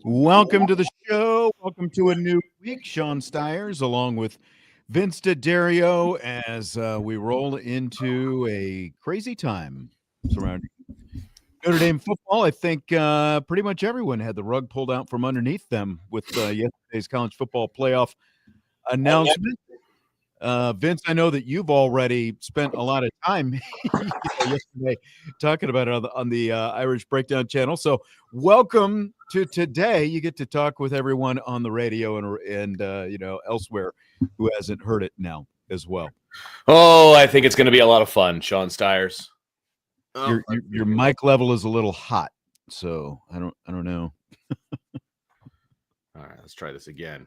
Welcome to the show. Welcome to a new week. Sean Stiers along with Vince D'Addario as we roll into a crazy time surrounding Notre Dame football. I think pretty much everyone had the rug pulled out from underneath them with yesterday's college football playoff announcement. Vince, I know that you've already spent a lot of time yesterday talking about it on the Irish Breakdown channel. So welcome to today. You get to talk with everyone on the radio and elsewhere who hasn't heard it now as well. Oh, I think it's going to be a lot of fun, Sean Stiers. Your mic level is a little hot, so I don't know. All right, let's try this again.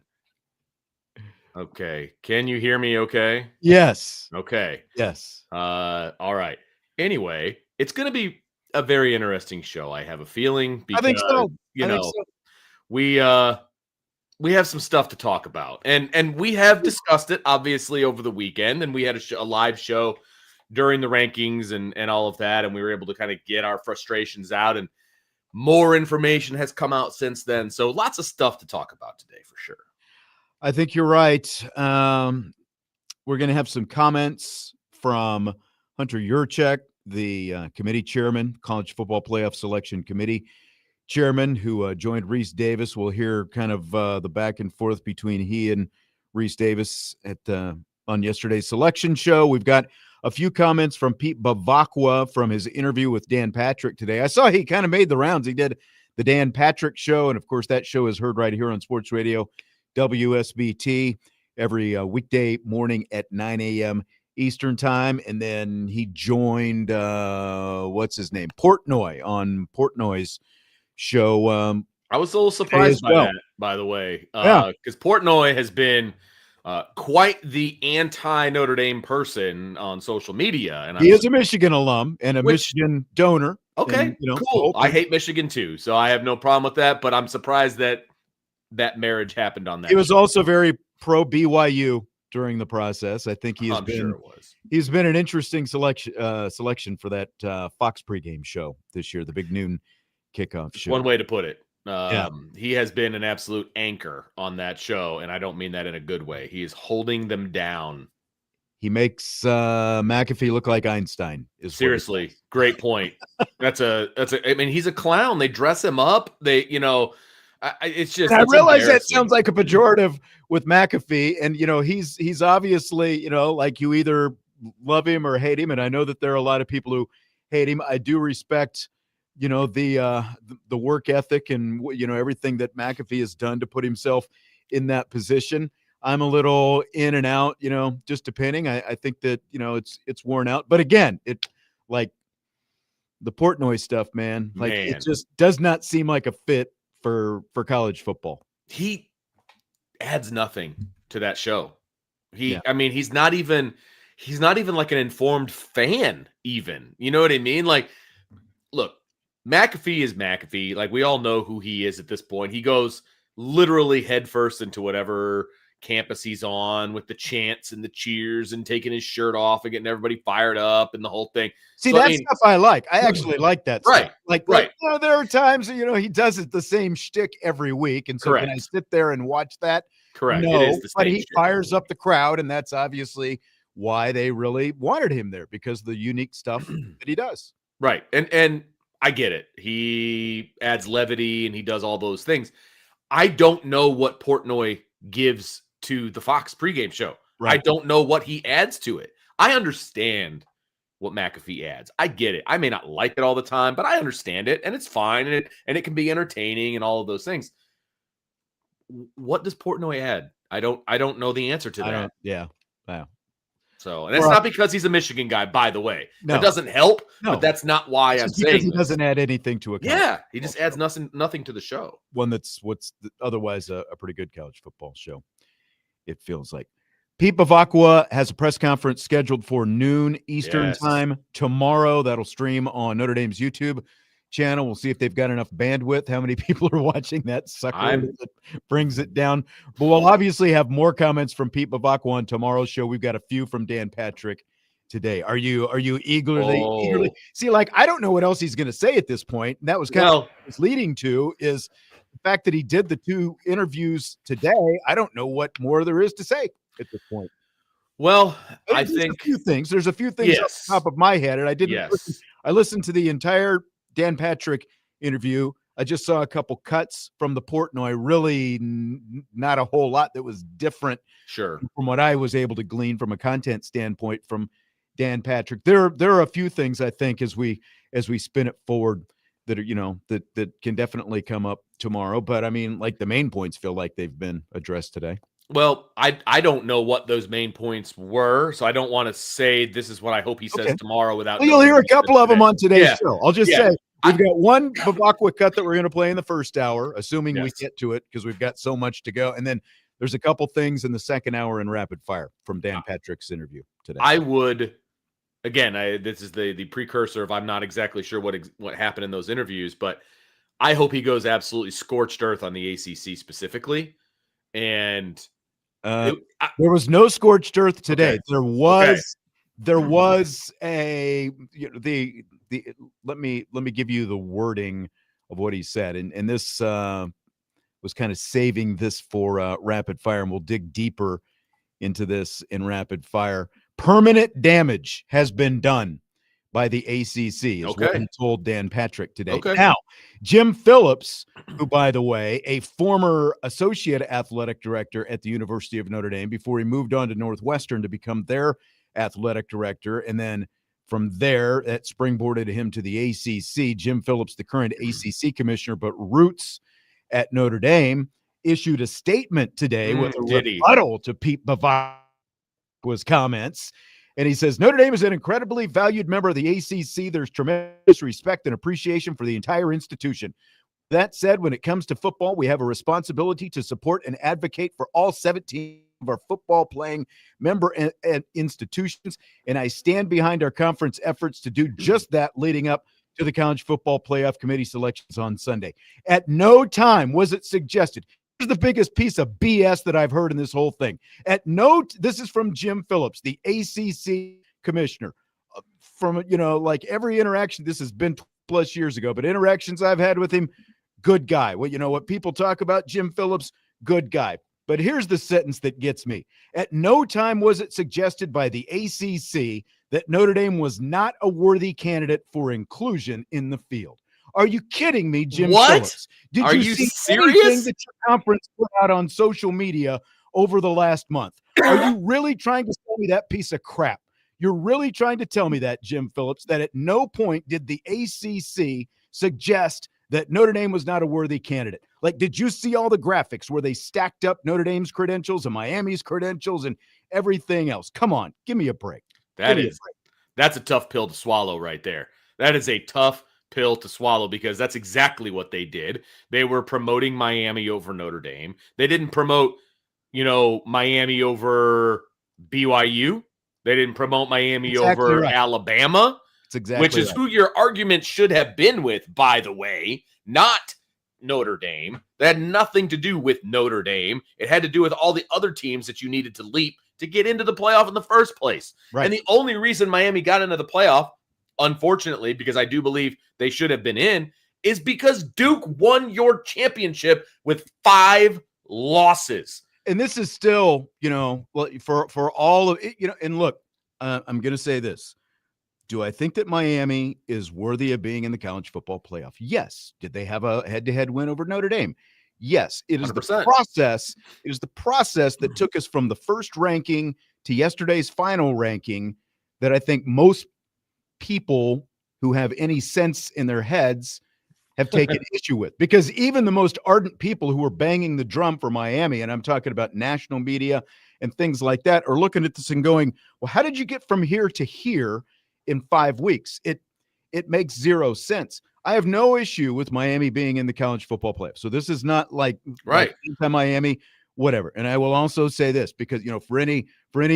Okay. Can you hear me okay? Yes. Okay. Yes. All right. Anyway, it's going to be a very interesting show. I have a feeling because, I think so. we have some stuff to talk about. And we have discussed it obviously over the weekend, and we had a live show during the rankings and all of that, and we were able to kind of get our frustrations out, and more information has come out since then. So lots of stuff to talk about today for sure. I think you're right. We're going to have some comments from Hunter Yuracheck, the committee chairman, College Football Playoff Selection Committee chairman, who joined Reese Davis. We'll hear kind of the back and forth between he and Reese Davis on yesterday's selection show. We've got a few comments from Pete Bevacqua from his interview with Dan Patrick today. I saw he kind of made the rounds. He did the Dan Patrick show, and of course that show is heard right here on Sports Radio WSBT every weekday morning at 9 a.m. Eastern time. And then he joined what's his name, Portnoy, on Portnoy's show. I was a little surprised by that, by the way, because Portnoy has been quite the anti-Notre Dame person on social media, and he is a Michigan alum and a Michigan donor. Okay, and, cool. I hate Michigan too, so I have no problem with that. But I'm surprised that marriage happened on that. He was also very pro BYU during the process. I think he's been an interesting selection for that Fox pregame show this year, the big noon kickoff show. One way to put it. He has been an absolute anchor on that show, and I don't mean that in a good way. He is holding them down. He makes McAfee look like Einstein. Seriously, great point. I mean, he's a clown. They dress him up. It's just. I realize that sounds like a pejorative with McAfee, and he's obviously like you either love him or hate him, and I know that there are a lot of people who hate him. I do respect the work ethic and everything that McAfee has done to put himself in that position. I'm a little in and out, just depending. I think that it's worn out, but again, it like the Portnoy stuff, man. Like it just does not seem like a fit for college football. He adds nothing to that show. I mean, he's not even like an informed fan even. You know what I mean? Like, look, McAfee is McAfee. Like, we all know who he is at this point. He goes literally headfirst into whatever campus he's on with the chants and the cheers and taking his shirt off and getting everybody fired up and the whole thing. See, stuff I like. I actually like that stuff. Right. There are times he does it the same shtick every week, and so can I sit there and watch that? Correct. No, it is the but he fires up the crowd, and that's obviously why they really wanted him there, because of the unique stuff that he does. Right. And I get it. He adds levity and he does all those things. I don't know what Portnoy gives to the Fox pregame show. Right. I don't know what he adds to it. I understand what McAfee adds. I get it. I may not like it all the time, but I understand it, and it's fine, and it can be entertaining and all of those things. What does Portnoy add? I don't know the answer to that. Yeah. Wow. So, and that's not because he's a Michigan guy, by the way. No. That doesn't help, No. but that's not why I'm saying because he doesn't add anything to a he just adds nothing to the show. One that's otherwise a pretty good college football show, it feels like. Pete Bevacqua has a press conference scheduled for noon Eastern time tomorrow. That'll stream on Notre Dame's YouTube channel. We'll see if they've got enough bandwidth, how many people are watching that sucker that brings it down. But we'll obviously have more comments from Pete Bevacqua on tomorrow's show. We've got a few from Dan Patrick today. Are you eagerly see, like, I don't know what else he's going to say at this point. And that was kind of what it's leading to, is the fact that he did the 2 interviews today. I don't know what more there is to say at this point. Well, I think a few things. There's a few things off the top of my head, and I didn't listen. I listened to the entire Dan Patrick interview. I just saw a couple cuts from the Portnoy. Really, not a whole lot that was different. Sure. From what I was able to glean from a content standpoint from Dan Patrick. There are a few things, I think, as we spin it forward that are, that can definitely come up tomorrow. But I mean, like, the main points feel like they've been addressed today. Well, I don't know what those main points were, so I don't want to say this is what I hope he says tomorrow without. Well, you'll hear a couple of them on today's show. I'll just say we've got one Bevacqua cut that we're going to play in the first hour, assuming we get to it, because we've got so much to go. And then there's a couple things in the second hour in rapid fire from Dan Patrick's interview today. I would, again, this is the precursor of I'm not exactly sure what happened in those interviews, but I hope he goes absolutely scorched earth on the ACC specifically. And there was no scorched earth today. Okay. There was a let me give you the wording of what he said, and this was kind of saving this for rapid fire, and we'll dig deeper into this in rapid fire. Permanent damage has been done by the ACC, is what he told Dan Patrick today. Now, Jim Phillips, who, by the way, a former associate athletic director at the University of Notre Dame before he moved on to Northwestern to become their athletic director, and then from there, that springboarded him to the ACC. Jim Phillips, the current ACC commissioner, but roots at Notre Dame, issued a statement today with a rebuttal to Pete Bevacqua's comments. And he says, Notre Dame is an incredibly valued member of the ACC. There's tremendous respect and appreciation for the entire institution. That said, when it comes to football, we have a responsibility to support and advocate for all 17 of our football playing member institutions. And I stand behind our conference efforts to do just that leading up to the College Football Playoff Committee selections on Sunday. At no time was it suggested. Here's the biggest piece of BS that I've heard in this whole thing. This is from Jim Phillips, the ACC commissioner. From, like every interaction, this has been plus years ago, but interactions I've had with him, good guy. Well, what people talk about, Jim Phillips, good guy. But here's the sentence that gets me. At no time was it suggested by the ACC that Notre Dame was not a worthy candidate for inclusion in the field. Are you kidding me, Jim Phillips? Are you see serious? Anything that your conference put out on social media over the last month? Are you really trying to tell me that piece of crap? You're really trying to tell me that, Jim Phillips, that at no point did the ACC suggest that Notre Dame was not a worthy candidate? Like, did you see all the graphics where they stacked up Notre Dame's credentials and Miami's credentials and everything else? Come on, give me a break. That's a tough pill to swallow right there. That is a tough pill to swallow, because that's exactly what they did. They were promoting Miami over Notre Dame. They didn't promote, Miami over BYU. They didn't promote Miami over Alabama. That's exactly which is who your argument should have been with, by the way, not Notre Dame. That had nothing to do with Notre Dame. It had to do with all the other teams that you needed to leap to get into the playoff in the first place. Right. And the only reason Miami got into the playoff, unfortunately, because I do believe they should have been in, is because Duke won your championship with 5 losses. And this is still, for all of it, and look, I'm going to say this. Do I think that Miami is worthy of being in the college football playoff? Yes. Did they have a head-to-head win over Notre Dame? Yes. It is 100%. The process. It is the process that took us from the first ranking to yesterday's final ranking that I think most people who have any sense in their heads have taken issue with, because even the most ardent people who are banging the drum for Miami, and I'm talking about national media and things like that, are looking at this and going, well, how did you get from here to here in 5 weeks? It makes zero sense. I have no issue with Miami being in the college football playoffs. So this is not like Miami, whatever. And I will also say this, because, for any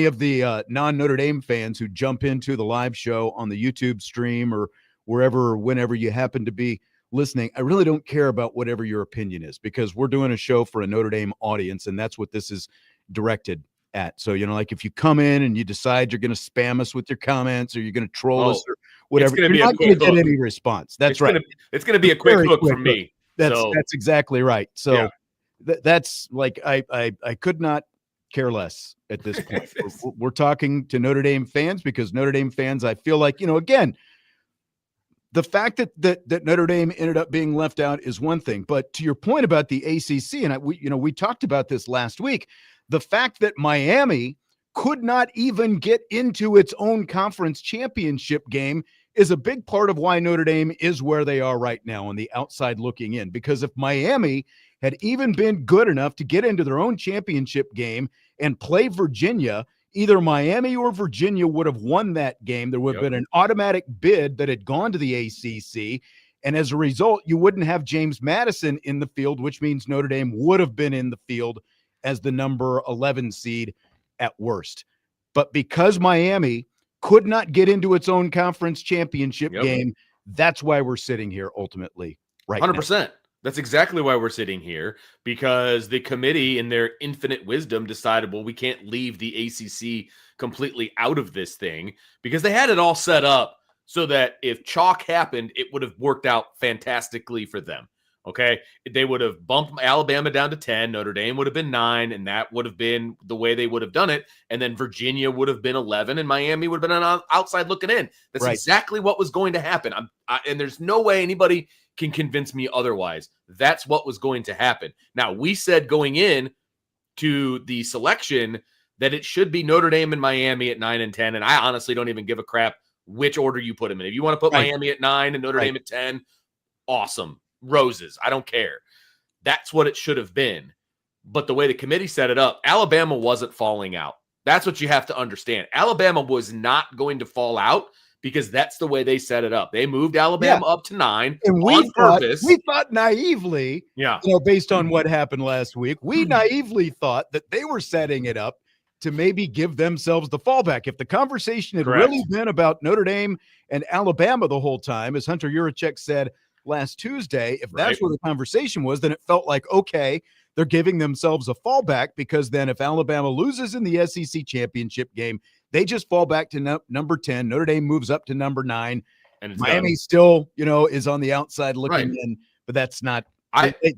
of the non-Notre Dame fans who jump into the live show on the YouTube stream or wherever or whenever you happen to be listening, I really don't care about whatever your opinion is, because we're doing a show for a Notre Dame audience, and that's what this is directed at. So, like if you come in and you decide you're going to spam us with your comments, or you're going to troll us or whatever, you're not going to get any response. That's right. It's going to be a quick hook from me. That's exactly right. So that's like, I could not care less at this point. We're talking to Notre Dame fans, because Notre Dame fans, I feel like, again, the fact that Notre Dame ended up being left out is one thing, but to your point about the ACC, and we talked about this last week, the fact that Miami could not even get into its own conference championship game is a big part of why Notre Dame is where they are right now on the outside looking in. Because if Miami had even been good enough to get into their own championship game and play Virginia, either Miami or Virginia would have won that game. There would have been an automatic bid that had gone to the ACC. And as a result, you wouldn't have James Madison in the field, which means Notre Dame would have been in the field as the number 11 seed at worst. But because Miami could not get into its own conference championship game, that's why we're sitting here ultimately right 100%. now. That's exactly why we're sitting here, because the committee, in their infinite wisdom, decided, well, we can't leave the ACC completely out of this thing, because they had it all set up so that if chalk happened, it would have worked out fantastically for them. Okay. They would have bumped Alabama down to 10. Notre Dame would have been 9, and that would have been the way they would have done it. And then Virginia would have been 11, and Miami would have been on outside looking in. That's exactly what was going to happen. And there's no way anybody can convince me otherwise. That's what was going to happen. Now, we said going in to the selection that it should be Notre Dame and Miami at 9 and 10. And I honestly don't even give a crap which order you put them in. If you want to put Miami at 9 and Notre Dame at 10, awesome. Roses. I don't care. That's what it should have been. But the way the committee set it up, Alabama wasn't falling out. That's what you have to understand. Alabama was not going to fall out, because that's the way they set it up. They moved Alabama up to 9 and on purpose. We thought naively, based on what happened last week, we naively thought that they were setting it up to maybe give themselves the fallback. If the conversation had really been about Notre Dame and Alabama the whole time, as Hunter Yuracheck said last Tuesday, if that's where the conversation was, then it felt like, okay, they're giving themselves a fallback, because then if Alabama loses in the SEC championship game, they just fall back to number 10. Notre Dame moves up to number 9. And Miami still, is on the outside looking in, but that's not,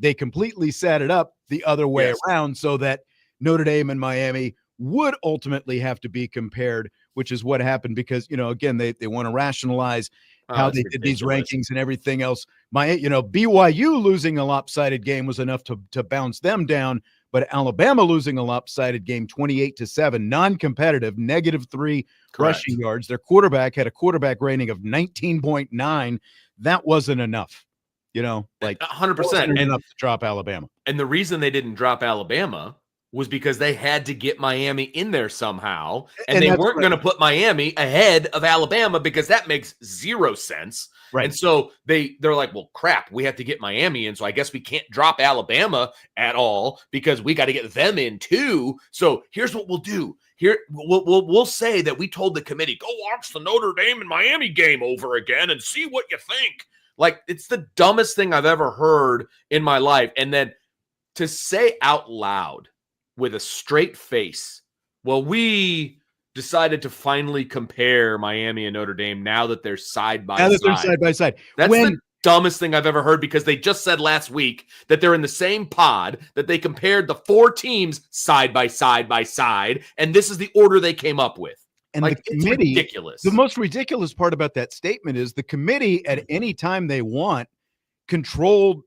they completely set it up the other way around, so that Notre Dame and Miami would ultimately have to be compared, which is what happened, because, again, they want to rationalize how they did these rankings and everything else. BYU losing a lopsided game was enough to bounce them down, but Alabama losing a lopsided game 28-7, non-competitive, -3 rushing yards. Their quarterback had a quarterback rating of 19.9. That wasn't enough, 100%. Enough to drop Alabama. And the reason they didn't drop Alabama was because they had to get Miami in there somehow, and they weren't going to put Miami ahead of Alabama, because that makes zero sense. And so they're like, well, crap, we have to get Miami in, so I guess we can't drop Alabama at all, because we got to get them in too. So here's what we'll do. Here we'll say that we told the committee, go watch the Notre Dame and Miami game over again and see what you think. Like, it's the dumbest thing I've ever heard in my life. And then to say out loud, with a straight face, well, we decided to finally compare Miami and Notre Dame now that they're side by side. That's the dumbest thing I've ever heard, because they just said last week that they're in the same pod, that they compared the 4 teams side by side, and this is the order they came up with. And the committee, it's ridiculous. The most ridiculous part about that statement is the committee, at any time they want, controlled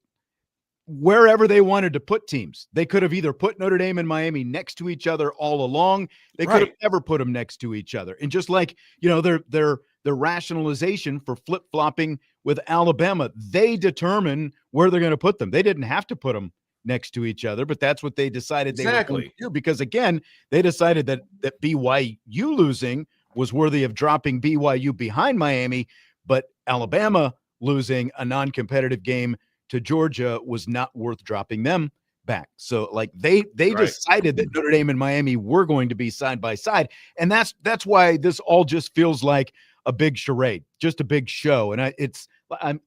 wherever they wanted to put teams. They could have either put Notre Dame and Miami next to each other all along. They could have never put them next to each other. And just like, their the rationalization for flip-flopping with Alabama. They determine where they're going to put them. They didn't have to put them next to each other, but that's what they decided they were going to do, because again, they decided that BYU losing was worthy of dropping BYU behind Miami, but Alabama losing a non-competitive game to Georgia was not worth dropping them back. So like they decided that Notre Dame and Miami were going to be side by side, and that's why this all just feels like a big charade, just a big show. And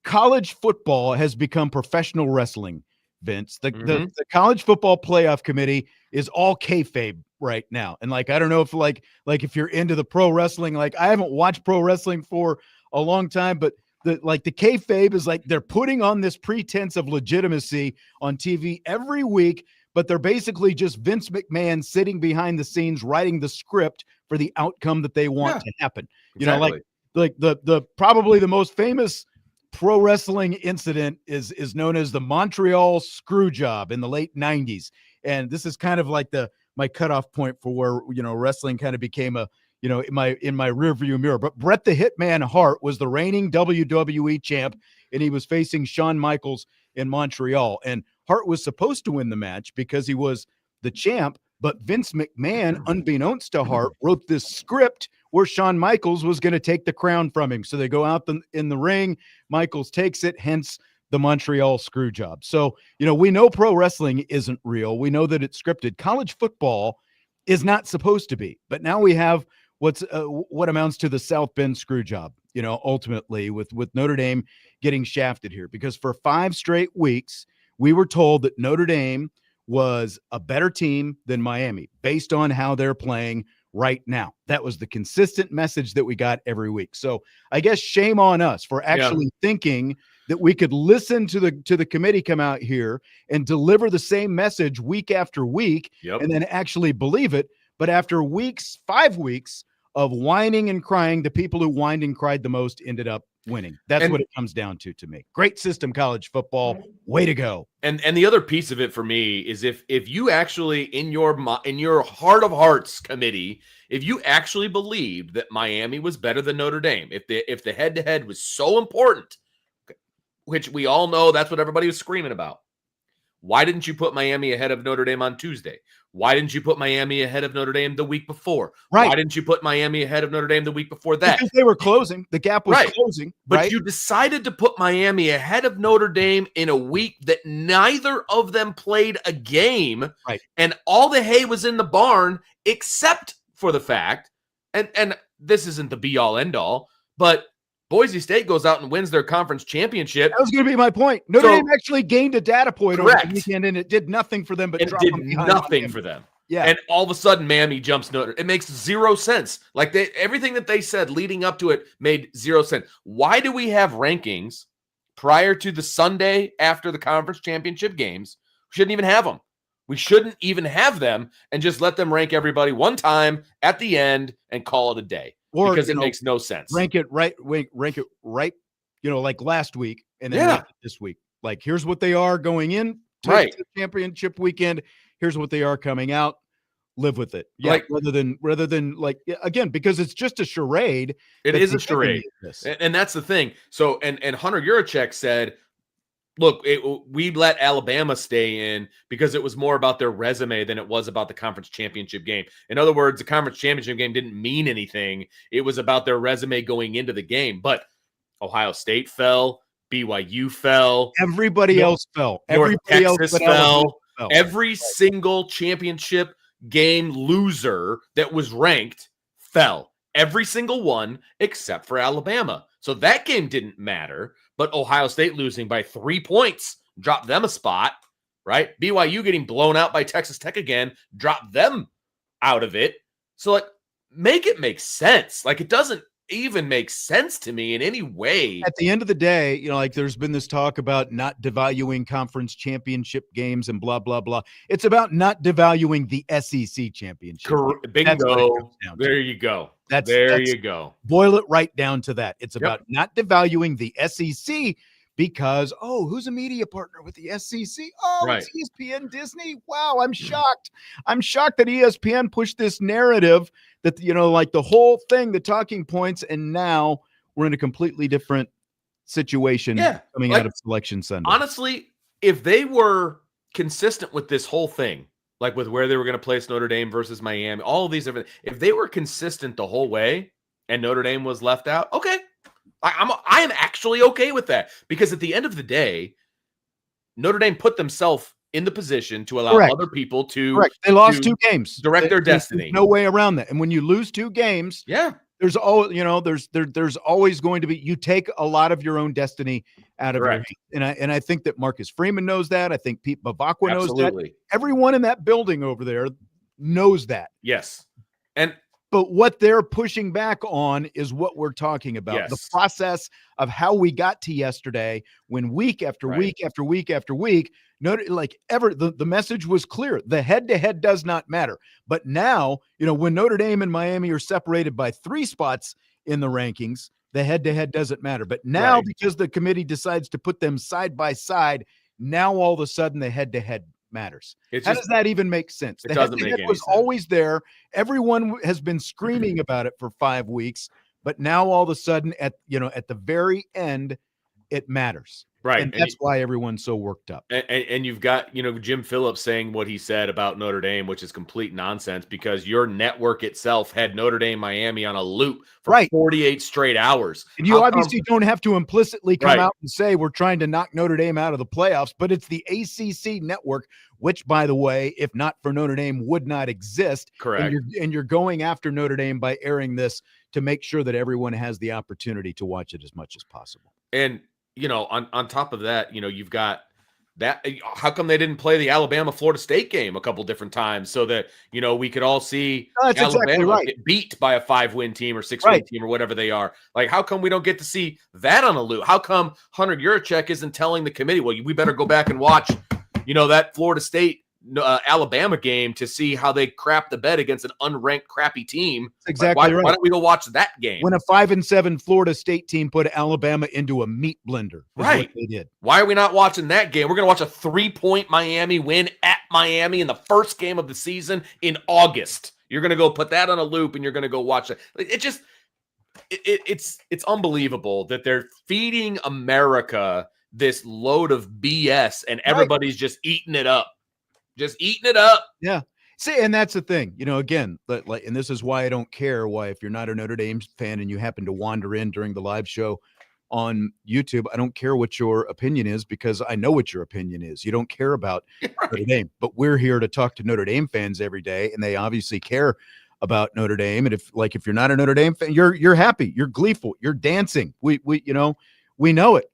college football has become professional wrestling, Vince. The college football playoff committee is all kayfabe right now. And like, I don't know if like if you're into the pro wrestling, like I haven't watched pro wrestling for a long time, but the kayfabe is like they're putting on this pretense of legitimacy on TV every week, but they're basically just Vince McMahon sitting behind the scenes writing the script for the outcome that they want to happen. You know, like the probably the most famous pro wrestling incident is known as the Montreal screw job in the late 90s. And this is kind of like my cutoff point for where, you know, wrestling kind of became a, you know, in my rearview mirror. But Bret the Hitman Hart was the reigning WWE champ, and he was facing Shawn Michaels in Montreal. And Hart was supposed to win the match because he was the champ, but Vince McMahon, unbeknownst to Hart, wrote this script where Shawn Michaels was going to take the crown from him. So they go out in the ring, Michaels takes it, hence the Montreal screw job. So, you know, we know pro wrestling isn't real. We know that it's scripted. College football is not supposed to be. But now we have what amounts to the South Bend screw job, you know, ultimately with Notre Dame getting shafted here, because for 5 straight weeks, we were told that Notre Dame was a better team than Miami based on how they're playing right now. That was the consistent message that we got every week. So I guess shame on us for actually thinking that we could listen to the committee come out here and deliver the same message week after week and then actually believe it. But after 5 weeks of whining and crying, the people who whined and cried the most ended up winning. That's what it comes down to me. Great system, college football. Way to go. And the other piece of it for me is if you actually in your heart of hearts committee, if you actually believed that Miami was better than Notre Dame, if the head-to-head was so important, which we all know that's what everybody was screaming about, why didn't you put Miami ahead of Notre Dame on Tuesday? Why didn't you put Miami ahead of Notre Dame the week before? Right. Why didn't you put Miami ahead of Notre Dame the week before that? Because they were closing. The gap was closing. But you decided to put Miami ahead of Notre Dame in a week that neither of them played a game. Right. And all the hay was in the barn, except for the fact, and this isn't the be-all, end-all, but Boise State goes out and wins their conference championship. That was going to be my point. Notre Dame actually gained a data point over the weekend, and it did nothing for them. But it did nothing for them. Yeah. And all of a sudden, Miami jumps Notre. It makes zero sense. Like everything that they said leading up to it made zero sense. Why do we have rankings prior to the Sunday after the conference championship games? We shouldn't even have them. We shouldn't even have them and just let them rank everybody one time at the end and call it a day. Or, because it makes no sense. Rank it right, you know, like last week, and then rank it this week. Like, here's what they are going in to the championship weekend. Here's what they are coming out. Live with it. Yeah, like, rather than like, again, because it's just a charade. It is a charade. And that's the thing. So, and Hunter Yuracheck said, look, we let Alabama stay in because it was more about their resume than it was about the conference championship game. In other words, the conference championship game didn't mean anything. It was about their resume going into the game. But Ohio State fell. BYU fell. Everybody else fell. Everybody else fell. Every single championship game loser that was ranked fell. Every single one except for Alabama. So that game didn't matter. But Ohio State losing by 3 points dropped them a spot, right? BYU getting blown out by Texas Tech again dropped them out of it. So, like, make it make sense. Like, it doesn't even make sense to me in any way. At the end of the day, you know, like there's been this talk about not devaluing conference championship games and blah, blah, blah. It's about not devaluing the SEC championship. Bingo. There you go. There you go. Boil it right down to that. It's about not devaluing the SEC because, oh, who's a media partner with the SEC? Oh, Right. it's ESPN Disney. Wow, I'm shocked. I'm shocked that ESPN pushed this narrative that, like the whole thing, the talking points, and now we're in a completely different situation coming out of Selection Sunday. Honestly, if they were consistent with this whole thing, like with where they were going to place Notre Dame versus Miami, all of these different, if they were consistent the whole way and Notre Dame was left out, okay. I am actually okay with that, because at the end of the day, Notre Dame put themselves in the position to allow other people to They lost 2 games. Direct their destiny. There's no way around that. And when you lose 2 games, there's always, there's always going to be, you take a lot of your own destiny out of your hands. And I think that Marcus Freeman knows that. I think Pete Bevacqua knows that. Everyone in that building over there knows that. Yes. But what they're pushing back on is what we're talking about. The process of how we got to yesterday, when week after week after week after week, the message was clear. The head-to-head does not matter. But now, when Notre Dame and Miami are separated by 3 spots in the rankings, the head-to-head doesn't matter. But now, because the committee decides to put them side by side, now all of a sudden the head-to-head matters. How does that even make sense? It doesn't make any sense. It was always there. Everyone has been screaming about it for 5 weeks, but now all of a sudden at the very end, it matters. Right. And that's why everyone's so worked up. And you've got, Jim Phillips saying what he said about Notre Dame, which is complete nonsense, because your network itself had Notre Dame Miami on a loop for 48 straight hours. And you obviously don't have to implicitly come out and say we're trying to knock Notre Dame out of the playoffs, but it's the ACC network, which, by the way, if not for Notre Dame, would not exist. Correct. And you're going after Notre Dame by airing this to make sure that everyone has the opportunity to watch it as much as possible. And on top of that, you've got that. How come they didn't play the Alabama-Florida State game a couple different times so that, we could all see Alabama get beat by a 5-win team or 6-win team or whatever they are? Like, how come we don't get to see that on a loop? How come Hunter Yuracheck isn't telling the committee, well, we better go back and watch, that Florida State Alabama game to see how they crap the bed against an unranked crappy team? That's exactly right. Why don't we go watch that game? When a 5-7 Florida State team put Alabama into a meat blender. What they did. Why are we not watching that game? We're going to watch a 3-point Miami win at Miami in the first game of the season in August. You're going to go put that on a loop and you're going to go watch it. It's unbelievable that they're feeding America this load of BS and everybody's just eating it up. Just eating it up. Yeah. See, and that's the thing, again, and this is why I don't care if you're not a Notre Dame fan and you happen to wander in during the live show on YouTube, I don't care what your opinion is, because I know what your opinion is. You don't care about Notre Dame, but we're here to talk to Notre Dame fans every day, and they obviously care about Notre Dame. And if you're not a Notre Dame fan, you're happy, you're gleeful, you're dancing. We know it.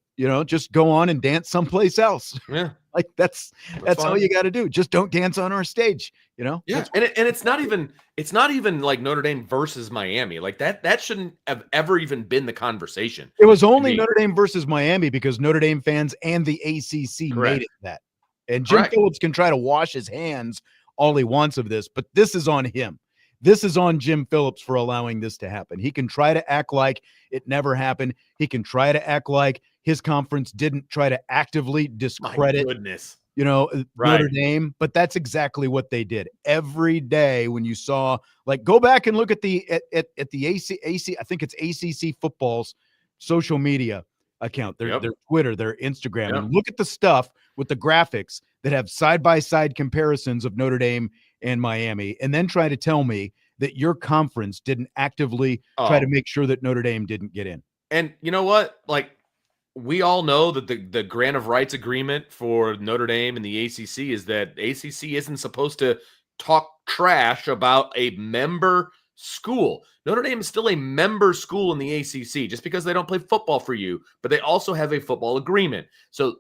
Just go on and dance someplace else. Yeah. Like that's all you got to do. Just don't dance on our stage, Yeah. And it's not even like Notre Dame versus Miami. Like that shouldn't have ever even been the conversation. It was only Notre Dame versus Miami because Notre Dame fans and the ACC made it that. And Jim Phillips can try to wash his hands all he wants of this, but this is on him. This is on Jim Phillips for allowing this to happen. He can try to act like it never happened. He can try to act like his conference didn't try to actively discredit, Notre Dame, but that's exactly what they did. Every day when you saw, go back and look at the AC, I think it's ACC football's social media account, their Twitter, their Instagram, and look at the stuff with the graphics that have side-by-side comparisons of Notre Dame and Miami, and then try to tell me that your conference didn't actively try to make sure that Notre Dame didn't get in. And you know what? We all know that the grant of rights agreement for Notre Dame and the ACC is that ACC isn't supposed to talk trash about a member school. Notre Dame is still a member school in the ACC just because they don't play football for you, but they also have a football agreement. So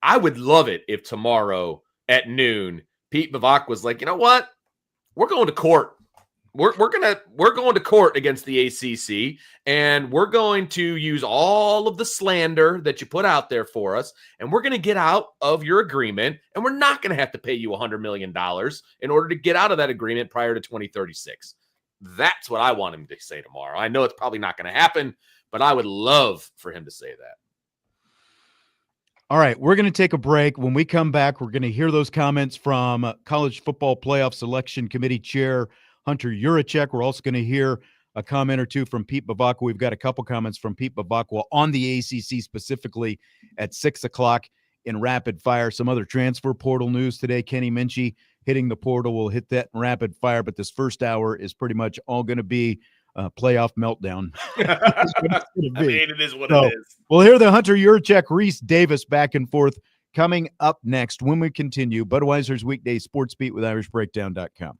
I would love it if tomorrow at noon, Pete Bevacqua was like, you know what? We're going to court. We're going to court against the ACC, and we're going to use all of the slander that you put out there for us, and we're going to get out of your agreement, and we're not going to have to pay you $100 million in order to get out of that agreement prior to 2036. That's what I want him to say tomorrow. I know it's probably not going to happen, but I would love for him to say that. All right, we're going to take a break. When we come back, we're going to hear those comments from College Football Playoff Selection Committee Chair Hunter Yuracheck. We're also going to hear a comment or two from Pete Bevacqua. We've got a couple comments from Pete Bevacqua on the ACC specifically at 6 o'clock in rapid fire. Some other transfer portal news today. Kenny Minchie hitting the portal. We'll hit that in rapid fire, but this first hour is pretty much all going to be playoff meltdown. I mean, it is what it is. We'll hear the Hunter Yuracheck, Reese Davis back and forth coming up next when we continue Budweiser's Weekday Sports Beat with IrishBreakdown.com.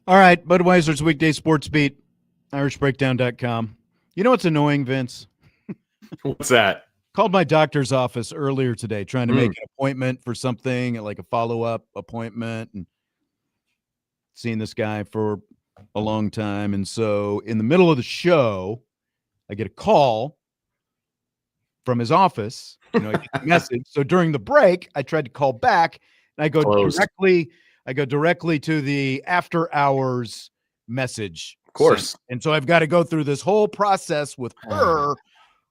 All right, Budweiser's Weekday Sportsbeat, IrishBreakdown.com. You know what's annoying, Vince? What's that? Called my doctor's office earlier today trying to make an appointment for something, like a follow-up appointment, and seen this guy for a long time. And so in the middle of the show, I get a call from his office. I get a message. So during the break, I tried to call back, and I go directly to the after hours message. Of course. And so I've got to go through this whole process with her,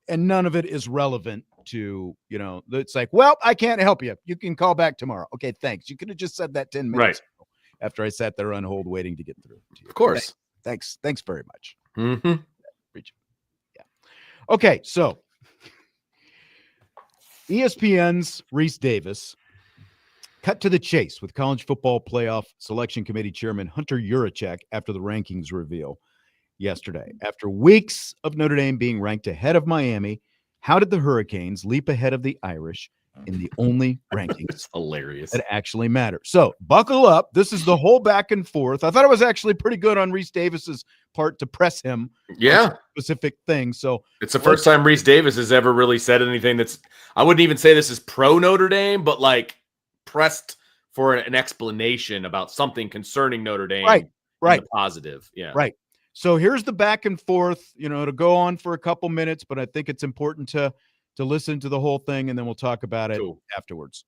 and none of it is relevant to, it's like, well, I can't help you. You can call back tomorrow. Okay, thanks. You could have just said that 10 minutes ago after I sat there on hold waiting to get through to you. Of course. Thanks very much. Mm-hmm. Yeah. Okay, so ESPN's Reese Davis cut to the chase with college football playoff selection committee chairman Hunter Yuracheck after the rankings reveal yesterday. After weeks of Notre Dame being ranked ahead of Miami, how did the Hurricanes leap ahead of the Irish in the only rankings hilarious that actually matter? So buckle up. This is the whole back and forth. I thought it was actually pretty good on Reese Davis's part to press him on specific things. So it's the first time Reese Davis has ever really said anything that's, I wouldn't even say this is pro Notre Dame, but like pressed for an explanation about something concerning Notre Dame. Right. Positive. Yeah. Right. So here's the back and forth, to go on for a couple minutes, but I think it's important to listen to the whole thing, and then we'll talk about it afterwards.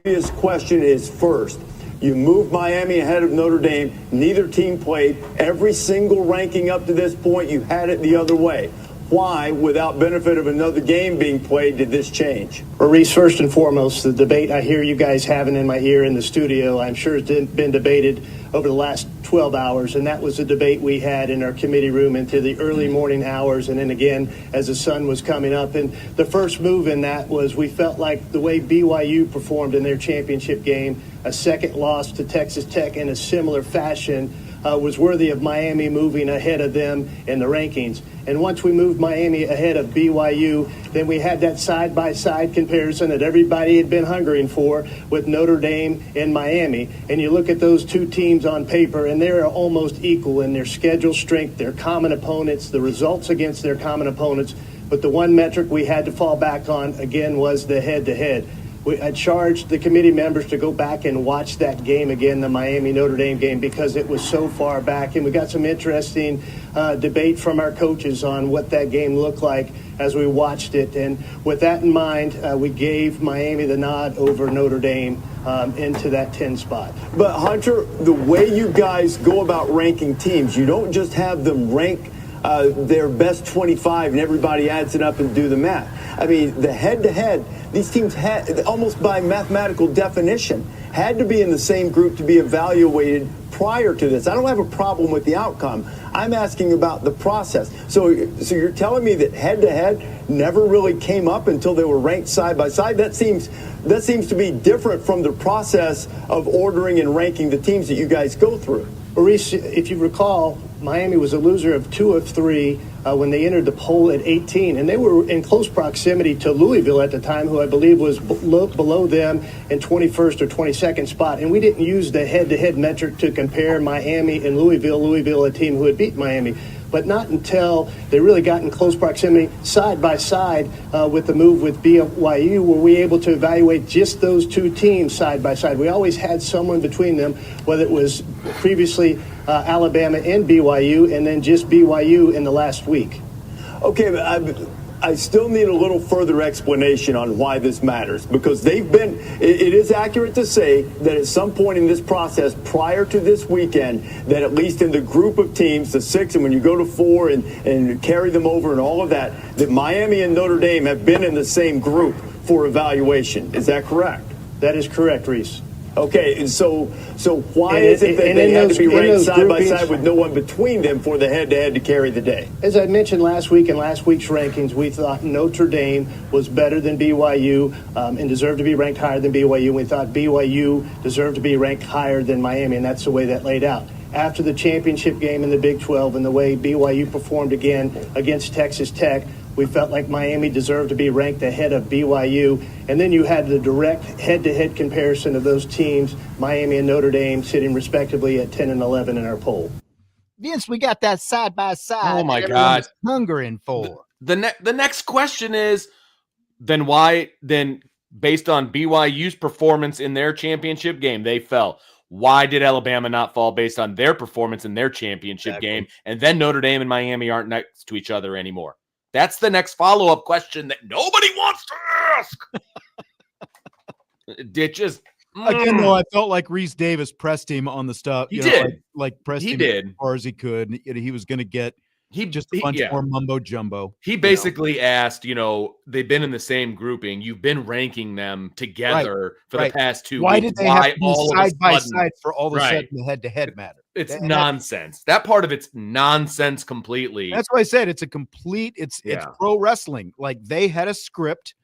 His question is, first, you moved Miami ahead of Notre Dame. Neither team played. Every single ranking up to this point, you had it the other way. Why, without benefit of another game being played, did this change? Reese, first and foremost, the debate I hear you guys having in my ear in the studio, I'm sure it's been debated over the last 12 hours, and that was the debate we had in our committee room into the early morning hours, and then again as the sun was coming up. And the first move in that was we felt like the way BYU performed in their championship game, a second loss to Texas Tech in a similar fashion, was worthy of Miami moving ahead of them in the rankings. And once we moved Miami ahead of BYU, then we had that side-by-side comparison that everybody had been hungering for with Notre Dame and Miami. And you look at those two teams on paper, and they're almost equal in their schedule strength, their common opponents, the results against their common opponents. But the one metric we had to fall back on, again, was the head-to-head. I charged the committee members to go back and watch that game again, the Miami-Notre Dame game, because it was so far back. And we got some interesting debate from our coaches on what that game looked like as we watched it. And with that in mind, we gave Miami the nod over Notre Dame into that 10 spot. But, Hunter, the way you guys go about ranking teams, you don't just have them rank their best 25 and everybody adds it up and do the math. I mean, the head-to-head, these teams had, almost by mathematical definition, had to be in the same group to be evaluated prior to this. I don't have a problem with the outcome. I'm asking about the process. So you're telling me that head-to-head never really came up until they were ranked side by side? That seems to be different from the process of ordering and ranking the teams that you guys go through. Maurice, if you recall, Miami was a loser of 2 of 3 when they entered the poll at 18, and they were in close proximity to Louisville at the time, who I believe was below them in 21st or 22nd spot. And we didn't use the head-to-head metric to compare Miami and Louisville. Louisville, a team who had beat Miami. But not until they really got in close proximity, side by side, with the move with BYU, were we able to evaluate just those two teams side by side. We always had someone between them, whether it was previously Alabama and BYU, and then just BYU in the last week. Okay, but I still need a little further explanation on why this matters, because it is accurate to say that at some point in this process prior to this weekend, that at least in the group of teams, the 6, and when you go to 4 and carry them over and all of that, that Miami and Notre Dame have been in the same group for evaluation. Is that correct? That is correct, Reese. Okay, and so why is it that they had to be ranked side by side with no one between them for the head-to-head to carry the day? As I mentioned last week in last week's rankings, we thought Notre Dame was better than BYU and deserved to be ranked higher than BYU. We thought BYU deserved to be ranked higher than Miami, and that's the way that laid out. After the championship game in the Big 12 and the way BYU performed again against Texas Tech, We felt like Miami deserved to be ranked ahead of BYU. And then you had the direct head-to-head comparison of those teams, Miami and Notre Dame, sitting respectively at 10 and 11 in our poll. Vince, we got that side by side. Oh my that God. everyone's hungering for. The next question is, then why, based on BYU's performance in their championship game, they fell. Why did Alabama not fall based on their performance in their championship game? And then Notre Dame and Miami aren't next to each other anymore. That's the next follow-up question that nobody wants to ask. It just again, though, I felt like Reese Davis pressed him on the stuff. He did. Know, like pressed him as far as he could. He was going to get just a bunch more mumbo jumbo. He basically asked, they've been in the same grouping. You've been ranking them together for the past 2 weeks. Why did they have to be side by side for all of a sudden the head-to-head matter? It's nonsense. That part of it's nonsense completely. That's why I said it's a complete, it's pro wrestling. Like they had a script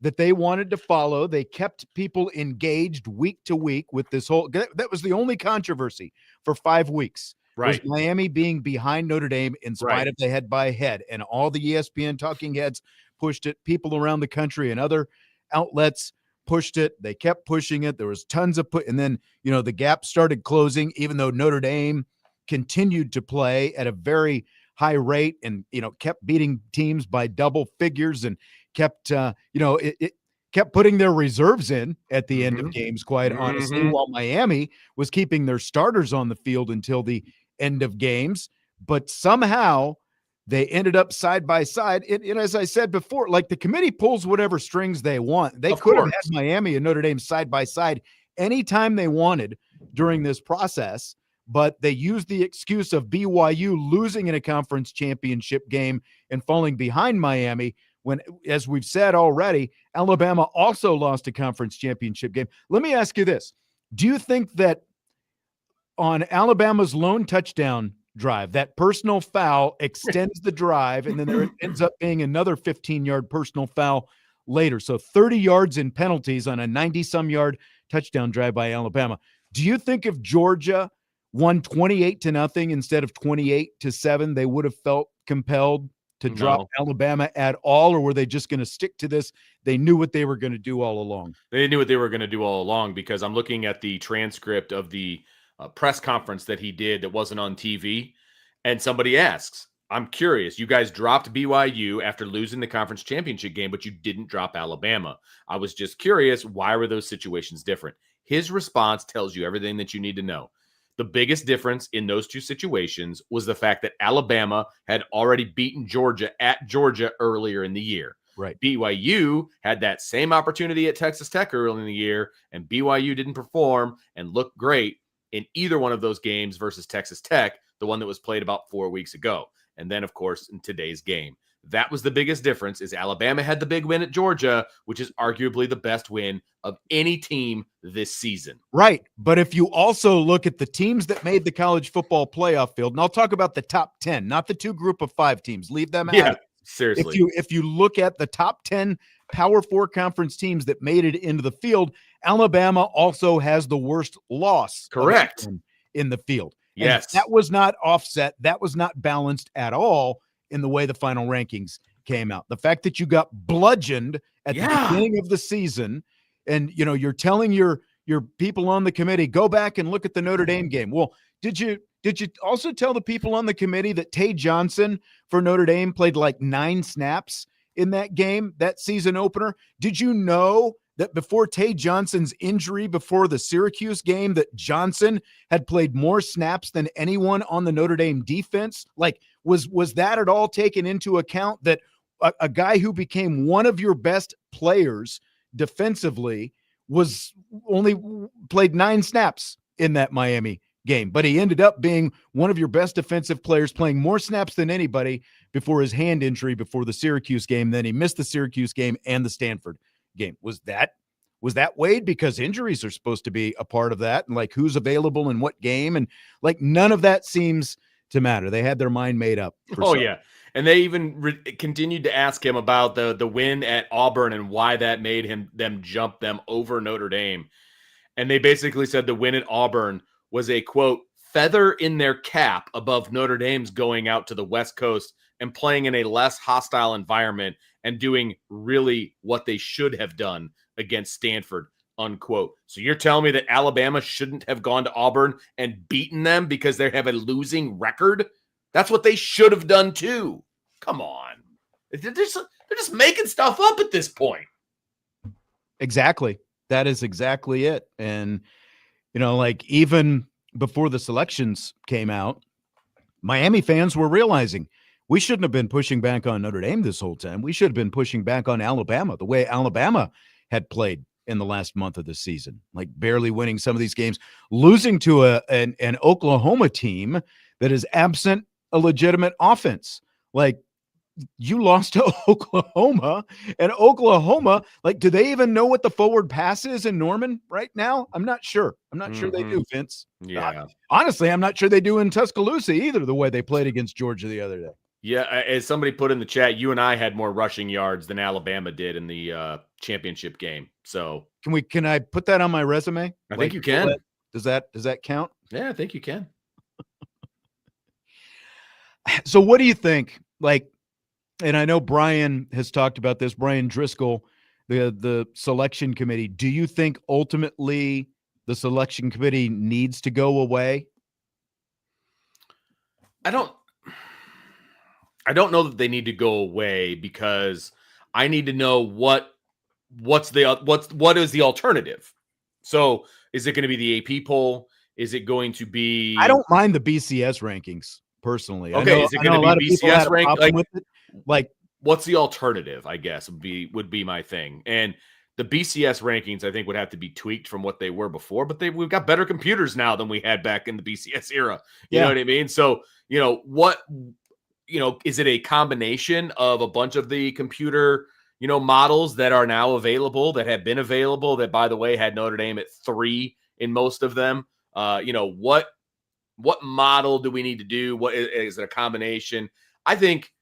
that they wanted to follow. They kept people engaged week to week with this whole, that was the only controversy for 5 weeks. Right. Was Miami being behind Notre Dame in spite of the head-by-head. And all the ESPN talking heads pushed it. People around the country and other outlets pushed it. They kept pushing it. There was tons of and then, the gap started closing, even though Notre Dame continued to play at a very high rate and, kept beating teams by double figures and kept, it kept putting their reserves in at the end of games, quite honestly, while Miami was keeping their starters on the field until the end of games. But somehow they ended up side by side. And as I said before, like the committee pulls whatever strings they want. They could have had Miami and Notre Dame side by side anytime they wanted during this process, but they used the excuse of BYU losing in a conference championship game and falling behind Miami when, as we've said already, Alabama also lost a conference championship game. Let me ask you this. Do you think that on Alabama's lone touchdown drive, that personal foul extends the drive, and then there ends up being another 15-yard personal foul later? So 30 yards in penalties on a 90-some-yard touchdown drive by Alabama. Do you think if Georgia won 28-0 instead of 28-7, they would have felt compelled to drop Alabama at all, or were they just going to stick to this? They knew what they were going to do all along. They knew what they were going to do all along, because I'm looking at the transcript of the press conference that he did that wasn't on TV, and somebody asks, I'm curious, you guys dropped BYU after losing the conference championship game, but you didn't drop Alabama. I was just curious, why were those situations different? His response tells you everything that you need to know. The biggest difference in those two situations was the fact that Alabama had already beaten Georgia at Georgia earlier in the year. Right. BYU had that same opportunity at Texas Tech early in the year, and BYU didn't perform and look great in either one of those games versus Texas Tech, the one that was played about 4 weeks ago. And then, of course, in today's game. That was the biggest difference, is Alabama had the big win at Georgia, which is arguably the best win of any team this season. Right. But if you also look at the teams that made the college football playoff field, and I'll talk about the top 10, not the two group of 5 teams. Leave them out. Yeah, seriously. If you look at the top 10 Power 4 conference teams that made it into the field, Alabama also has the worst loss. Correct. In the field. Yes. And that was not offset. That was not balanced at all in the way the final rankings came out. The fact that you got bludgeoned at the beginning of the season, and you're telling your people on the committee, go back and look at the Notre Dame game. Well, did you also tell the people on the committee that Tay Johnson for Notre Dame played like 9 snaps in that game, that season opener? Did you know that before Tay Johnson's injury before the Syracuse game, that Johnson had played more snaps than anyone on the Notre Dame defense? Like, was that at all taken into account, that a guy who became one of your best players defensively was only played 9 snaps in that Miami game, but he ended up being one of your best defensive players, playing more snaps than anybody before his hand injury before the Syracuse game. Then he missed the Syracuse game and the Stanford game. Was that weighed? Because injuries are supposed to be a part of that, and like who's available in what game, and like none of that seems to matter. They had their mind made up. Yeah. And they even continued to ask him about the win at Auburn and why that made them jump them over Notre Dame. And they basically said the win at Auburn was a, quote, feather in their cap above Notre Dame's going out to the West Coast and playing in a less hostile environment and doing really what they should have done against Stanford, unquote. So you're telling me that Alabama shouldn't have gone to Auburn and beaten them because they have a losing record? That's what they should have done too. Come on. They're just making stuff up at this point. Exactly. That is exactly it. And, like even before the selections came out, Miami fans were realizing we shouldn't have been pushing back on Notre Dame this whole time. We should have been pushing back on Alabama, the way Alabama had played in the last month of the season, like barely winning some of these games, losing to an Oklahoma team that is absent a legitimate offense. Like, you lost to Oklahoma, and Oklahoma, like, do they even know what the forward pass is in Norman right now? I'm not sure. I'm not sure they do, Vince. Yeah. Honestly, I'm not sure they do in Tuscaloosa either, the way they played against Georgia the other day. Yeah, as somebody put in the chat, you and I had more rushing yards than Alabama did in the championship game. So can I put that on my resume? I think you can. Does that count? Yeah, I think you can. So what do you think? Like, and I know Brian has talked about this, Brian Driscoll, the selection committee. Do you think ultimately the selection committee needs to go away? I don't know that they need to go away, because I need to know what is the alternative. So is it going to be the AP poll? Is it going to be? I don't mind the BCS rankings personally. Okay, is it going to be BCS rank? Like, what's the alternative? I guess would be my thing. And the BCS rankings, I think, would have to be tweaked from what they were before. But we've got better computers now than we had back in the BCS era. You know what I mean? So is it a combination of a bunch of the computer, models that are now available, that have been available, that, by the way, had Notre Dame at 3 in most of them? What model do we need to do? What is it a combination? I think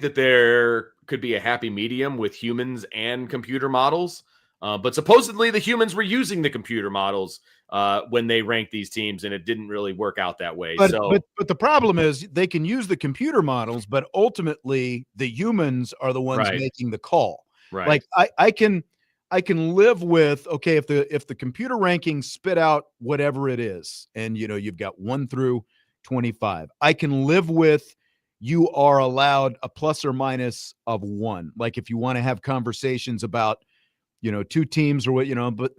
that there could be a happy medium with humans and computer models. But supposedly the humans were using the computer models when they ranked these teams, and it didn't really work out that way. But the problem is they can use the computer models, but ultimately the humans are the ones making the call. Right. Like I can live with, okay, if the computer rankings spit out whatever it is, and you've got 1 through 25, I can live with you are allowed a plus or minus of 1. Like if you want to have conversations about 2 teams or what, but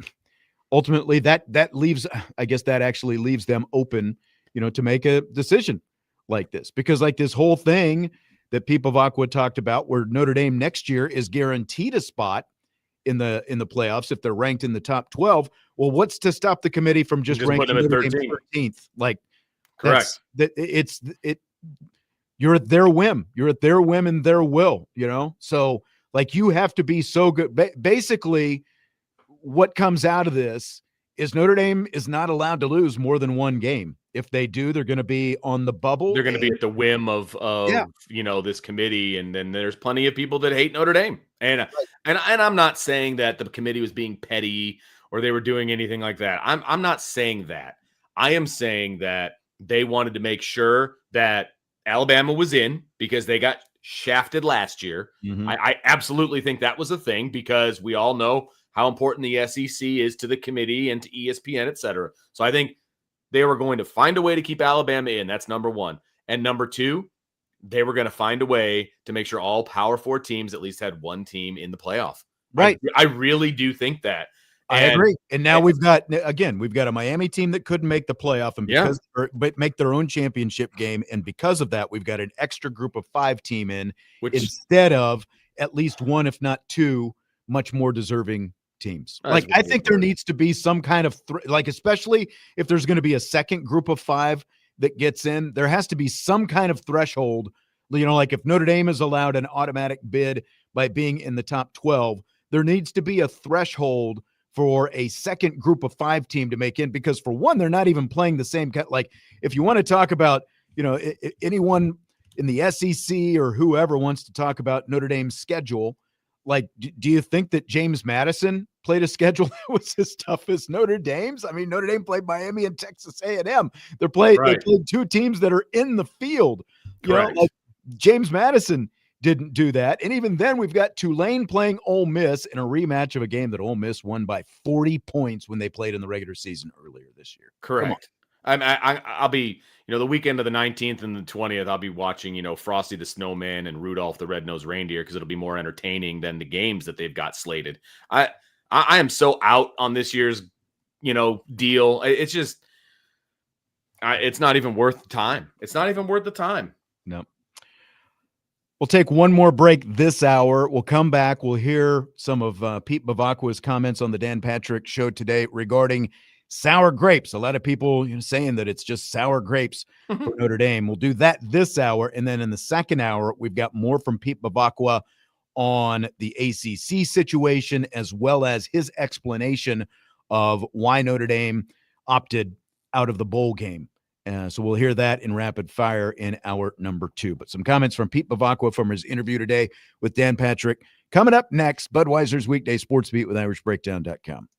ultimately that leaves, I guess that actually leaves them open, to make a decision like this, because like this whole thing that Pete Bevacqua talked about, where Notre Dame next year is guaranteed a spot in the playoffs if they're ranked in the top 12. Well, what's to stop the committee from just ranking Notre Dame 13th? Like, correct. You're at their whim. You're at their whim and their will, So like you have to be so good. Basically, what comes out of this is Notre Dame is not allowed to lose more than 1 game. If they do, they're going to be on the bubble. They're going to be at the whim of this committee. And then there's plenty of people that hate Notre Dame. And I'm not saying that the committee was being petty or they were doing anything like that. I'm not saying that. I am saying that they wanted to make sure that Alabama was in because they got shafted last year. Mm-hmm. I absolutely think that was a thing, because we all know how important the SEC is to the committee and to ESPN, et cetera. So I think they were going to find a way to keep Alabama in. That's number 1. And number 2, they were going to find a way to make sure all Power 4 teams at least had 1 team in the playoff. Right. I really do think that. I agree. And now we've got a Miami team that couldn't make the playoff but make their own championship game. And because of that, we've got an extra group of 5 team in, instead of at least 1, if not 2, much more deserving teams. Like, I think there needs to be some kind of especially if there's going to be a second group of 5 that gets in, there has to be some kind of threshold. Like if Notre Dame is allowed an automatic bid by being in the top 12, there needs to be a threshold for a second group of 5 team to make in, because for one, they're not even playing the same. Like if you want to talk about, anyone in the SEC or whoever wants to talk about Notre Dame's schedule, like, do you think that James Madison played a schedule that was as tough as Notre Dame's. I mean, Notre Dame played Miami and Texas A&M. They played two teams that are in the field. You know, like James Madison didn't do that. And even then, we've got Tulane playing Ole Miss in a rematch of a game that Ole Miss won by 40 points when they played in the regular season earlier this year. Correct. I'll be, the weekend of the 19th and the 20th, I'll be watching, Frosty the Snowman and Rudolph the Red-Nosed Reindeer because it'll be more entertaining than the games that they've got slated. I am so out on this year's, deal. It's just, it's not even worth the time. It's not even worth the time. No. We'll take one more break this hour. We'll come back. We'll hear some of Pete Bevacqua's comments on the Dan Patrick Show today regarding sour grapes. A lot of people saying that it's just sour grapes for Notre Dame. We'll do that this hour. And then in the second hour, we've got more from Pete Bevacqua on the ACC situation, as well as his explanation of why Notre Dame opted out of the bowl game. So we'll hear that in rapid fire in hour number 2. But some comments from Pete Bevacqua from his interview today with Dan Patrick. Coming up next, Budweiser's Weekday Sports Beat with IrishBreakdown.com.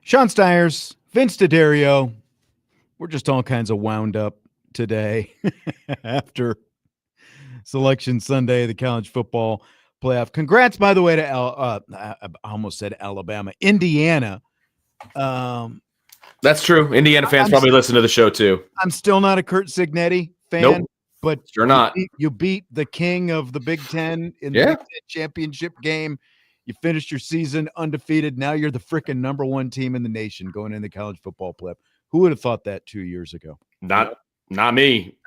Sean Stiers, Vince D'Addario. We're just all kinds of wound up today after Selection Sunday, the college football playoff. Congrats, by the way, to I almost said Alabama, Indiana. That's true. Indiana fans probably listen to the show too. I'm still not a Kurt Signetti fan, Nope. but Sure not. You beat the king of the Big Ten in the Big Ten championship game. You finished your season undefeated. Now you're the freaking number one team in the nation going in the college football playoff. Who would have thought that 2 years ago? Not me.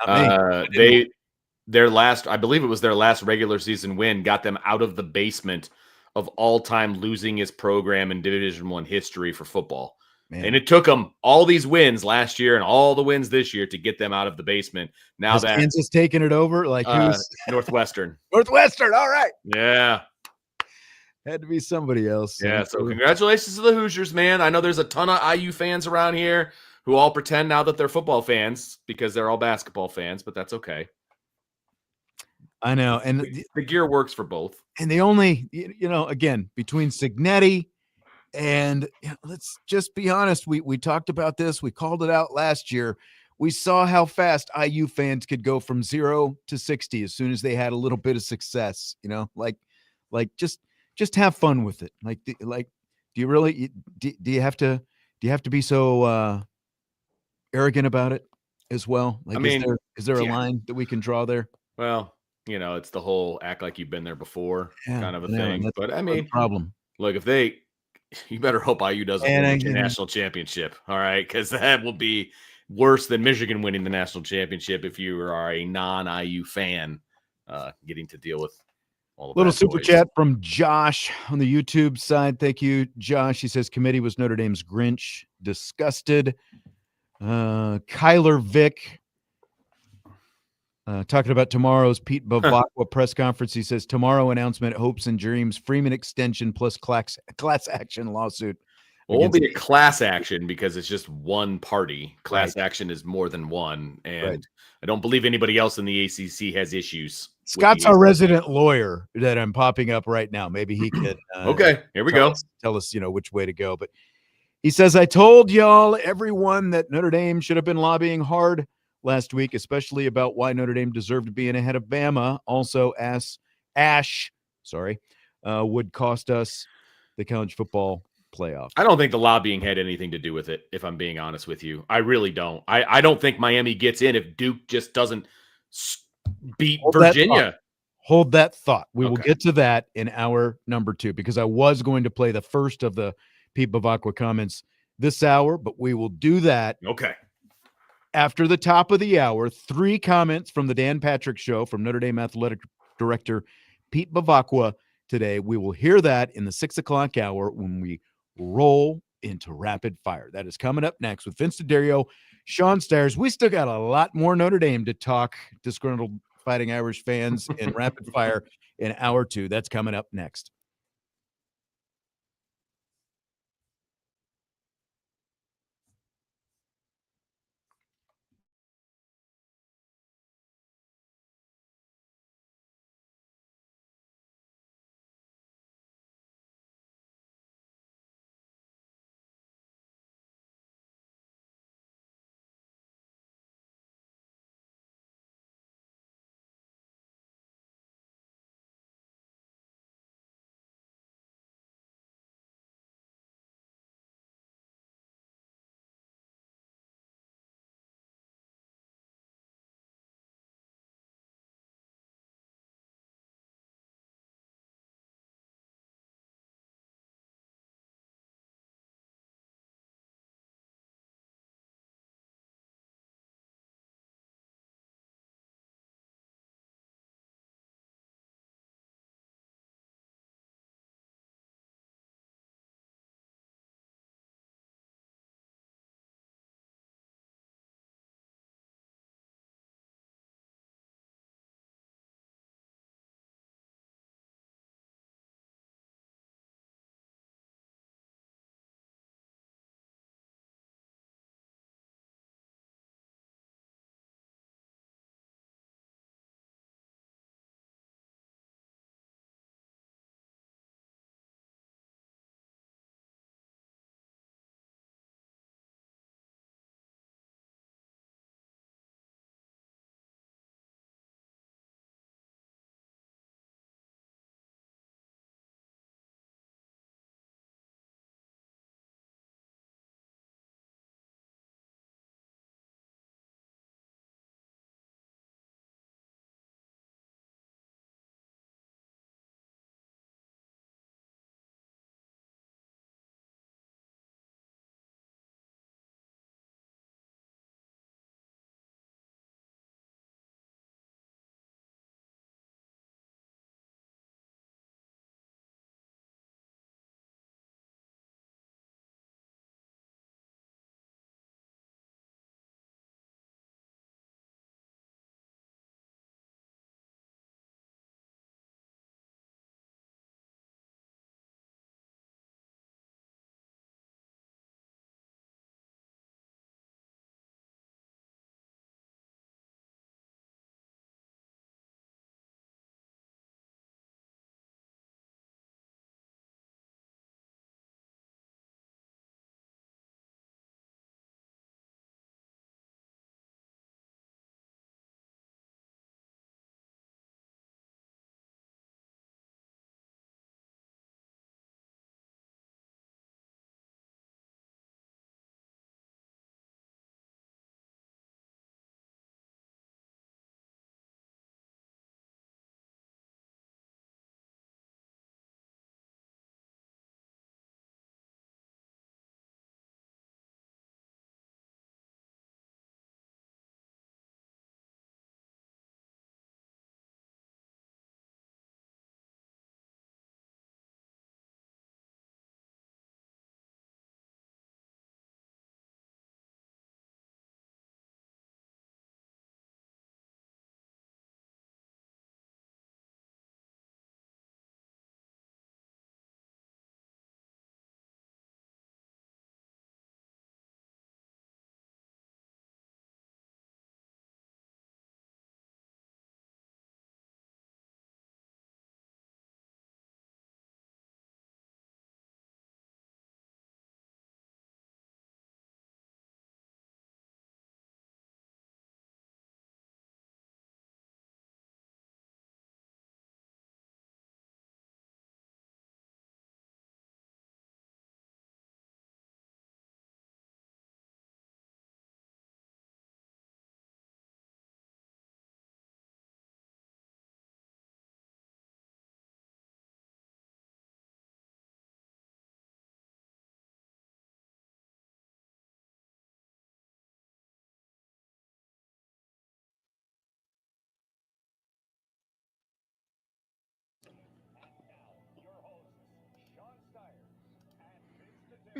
Their last, I believe it was their last regular season win, got them out of the basement of all-time losingest program in Division I history for football. Man. And it took them all these wins last year and all the wins this year to get them out of the basement. Now Has Kansas taking it over? Like who's Northwestern? Northwestern. All right. Yeah. Had to be somebody else. Yeah. So congratulations to the Hoosiers, man. I know there's a ton of IU fans around here who all pretend now that they're football fans because they're all basketball fans, but that's okay. I know. And the gear works for both. And the only, again, between Signetti and let's just be honest, we talked about this. We called it out last year. We saw how fast IU fans could go from 0 to 60 as soon as they had a little bit of success, just have fun with it. Do you really, do you have to be so arrogant about it as well? Is there a line that we can draw there? Well, it's the whole act like you've been there before kind of a thing. But problem. Look, you better hope IU doesn't win the national championship. All right. Cause that will be worse than Michigan winning the national championship. If you are a non-IU fan, getting to deal with all the little super chat from Josh on the YouTube side. Thank you, Josh. He says committee was Notre Dame's Grinch. Disgusted. Kyler Vick talking about tomorrow's Pete Bevacqua press conference. He says tomorrow announcement, hopes and dreams, Freeman extension plus class action lawsuit. Well, it won't be a class action because it's just one party. Class action is more than one. And I don't believe anybody else in the ACC has issues. Scott's our resident lawyer that I'm popping up right now. Maybe he could. Okay, here we go. Tell us, which way to go. But he says, I told y'all, everyone, that Notre Dame should have been lobbying hard last week, especially about why Notre Dame deserved to be in ahead of Bama. Also, Ash would cost us the college football playoff. I don't think the lobbying had anything to do with it, if I'm being honest with you. I really don't. I don't think Miami gets in if Duke just doesn't beat Virginia. Hold that thought. We will get to that in hour number 2, because I was going to play the first of the Pete Bevacqua comments this hour, but we will do that. Okay. After the top of the hour, 3 comments from the Dan Patrick Show from Notre Dame Athletic Director Pete Bevacqua today. We will hear that in the 6 o'clock hour when we roll into rapid fire. That is coming up next with Vince D'Addario, Sean Stiers. We still got a lot more Notre Dame to talk, disgruntled Fighting Irish fans, in rapid fire in hour 2. That's coming up next.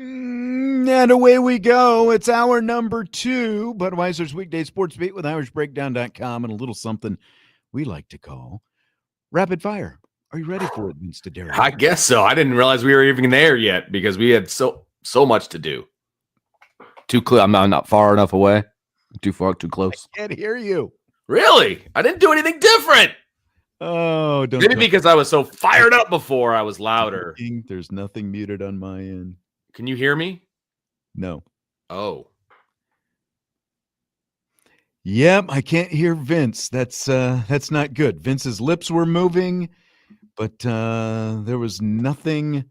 And away we go. It's hour number 2. Budweiser's Weekday Sportsbeat with IrishBreakdown.com and a little something we like to call Rapid Fire. Are you ready for it, Vince D'Addario? I guess so. I didn't realize we were even there yet because we had so much to do. Too close. I'm not far enough away. Too far, too close. I can't hear you. Really? I didn't do anything different. Oh, don't. Maybe because I was so fired up before I was louder. There's nothing muted on my end. Can you hear me? No. Oh. Yep, I can't hear Vince. That's not good. Vince's lips were moving, but there was nothing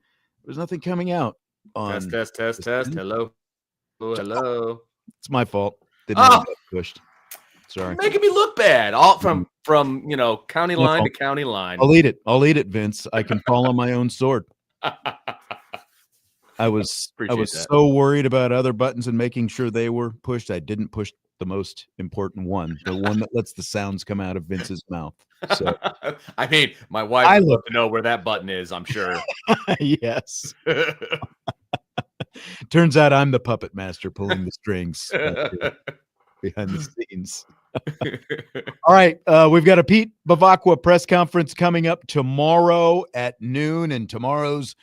coming out. On Test. Hello. Oh, hello. It's my fault. Didn't have that pushed. Sorry. You're making me look bad. All from county line to county line. I'll eat it, Vince. I can fall on my own sword. I was so worried about other buttons and making sure they were pushed. I didn't push the most important one, the one that lets the sounds come out of Vince's mouth. So I mean, my wife would love to know where that button is, I'm sure. Yes. Turns out I'm the puppet master pulling the strings behind the scenes. All right. We've got a Pete Bevacqua press conference coming up tomorrow at noon, and tomorrow's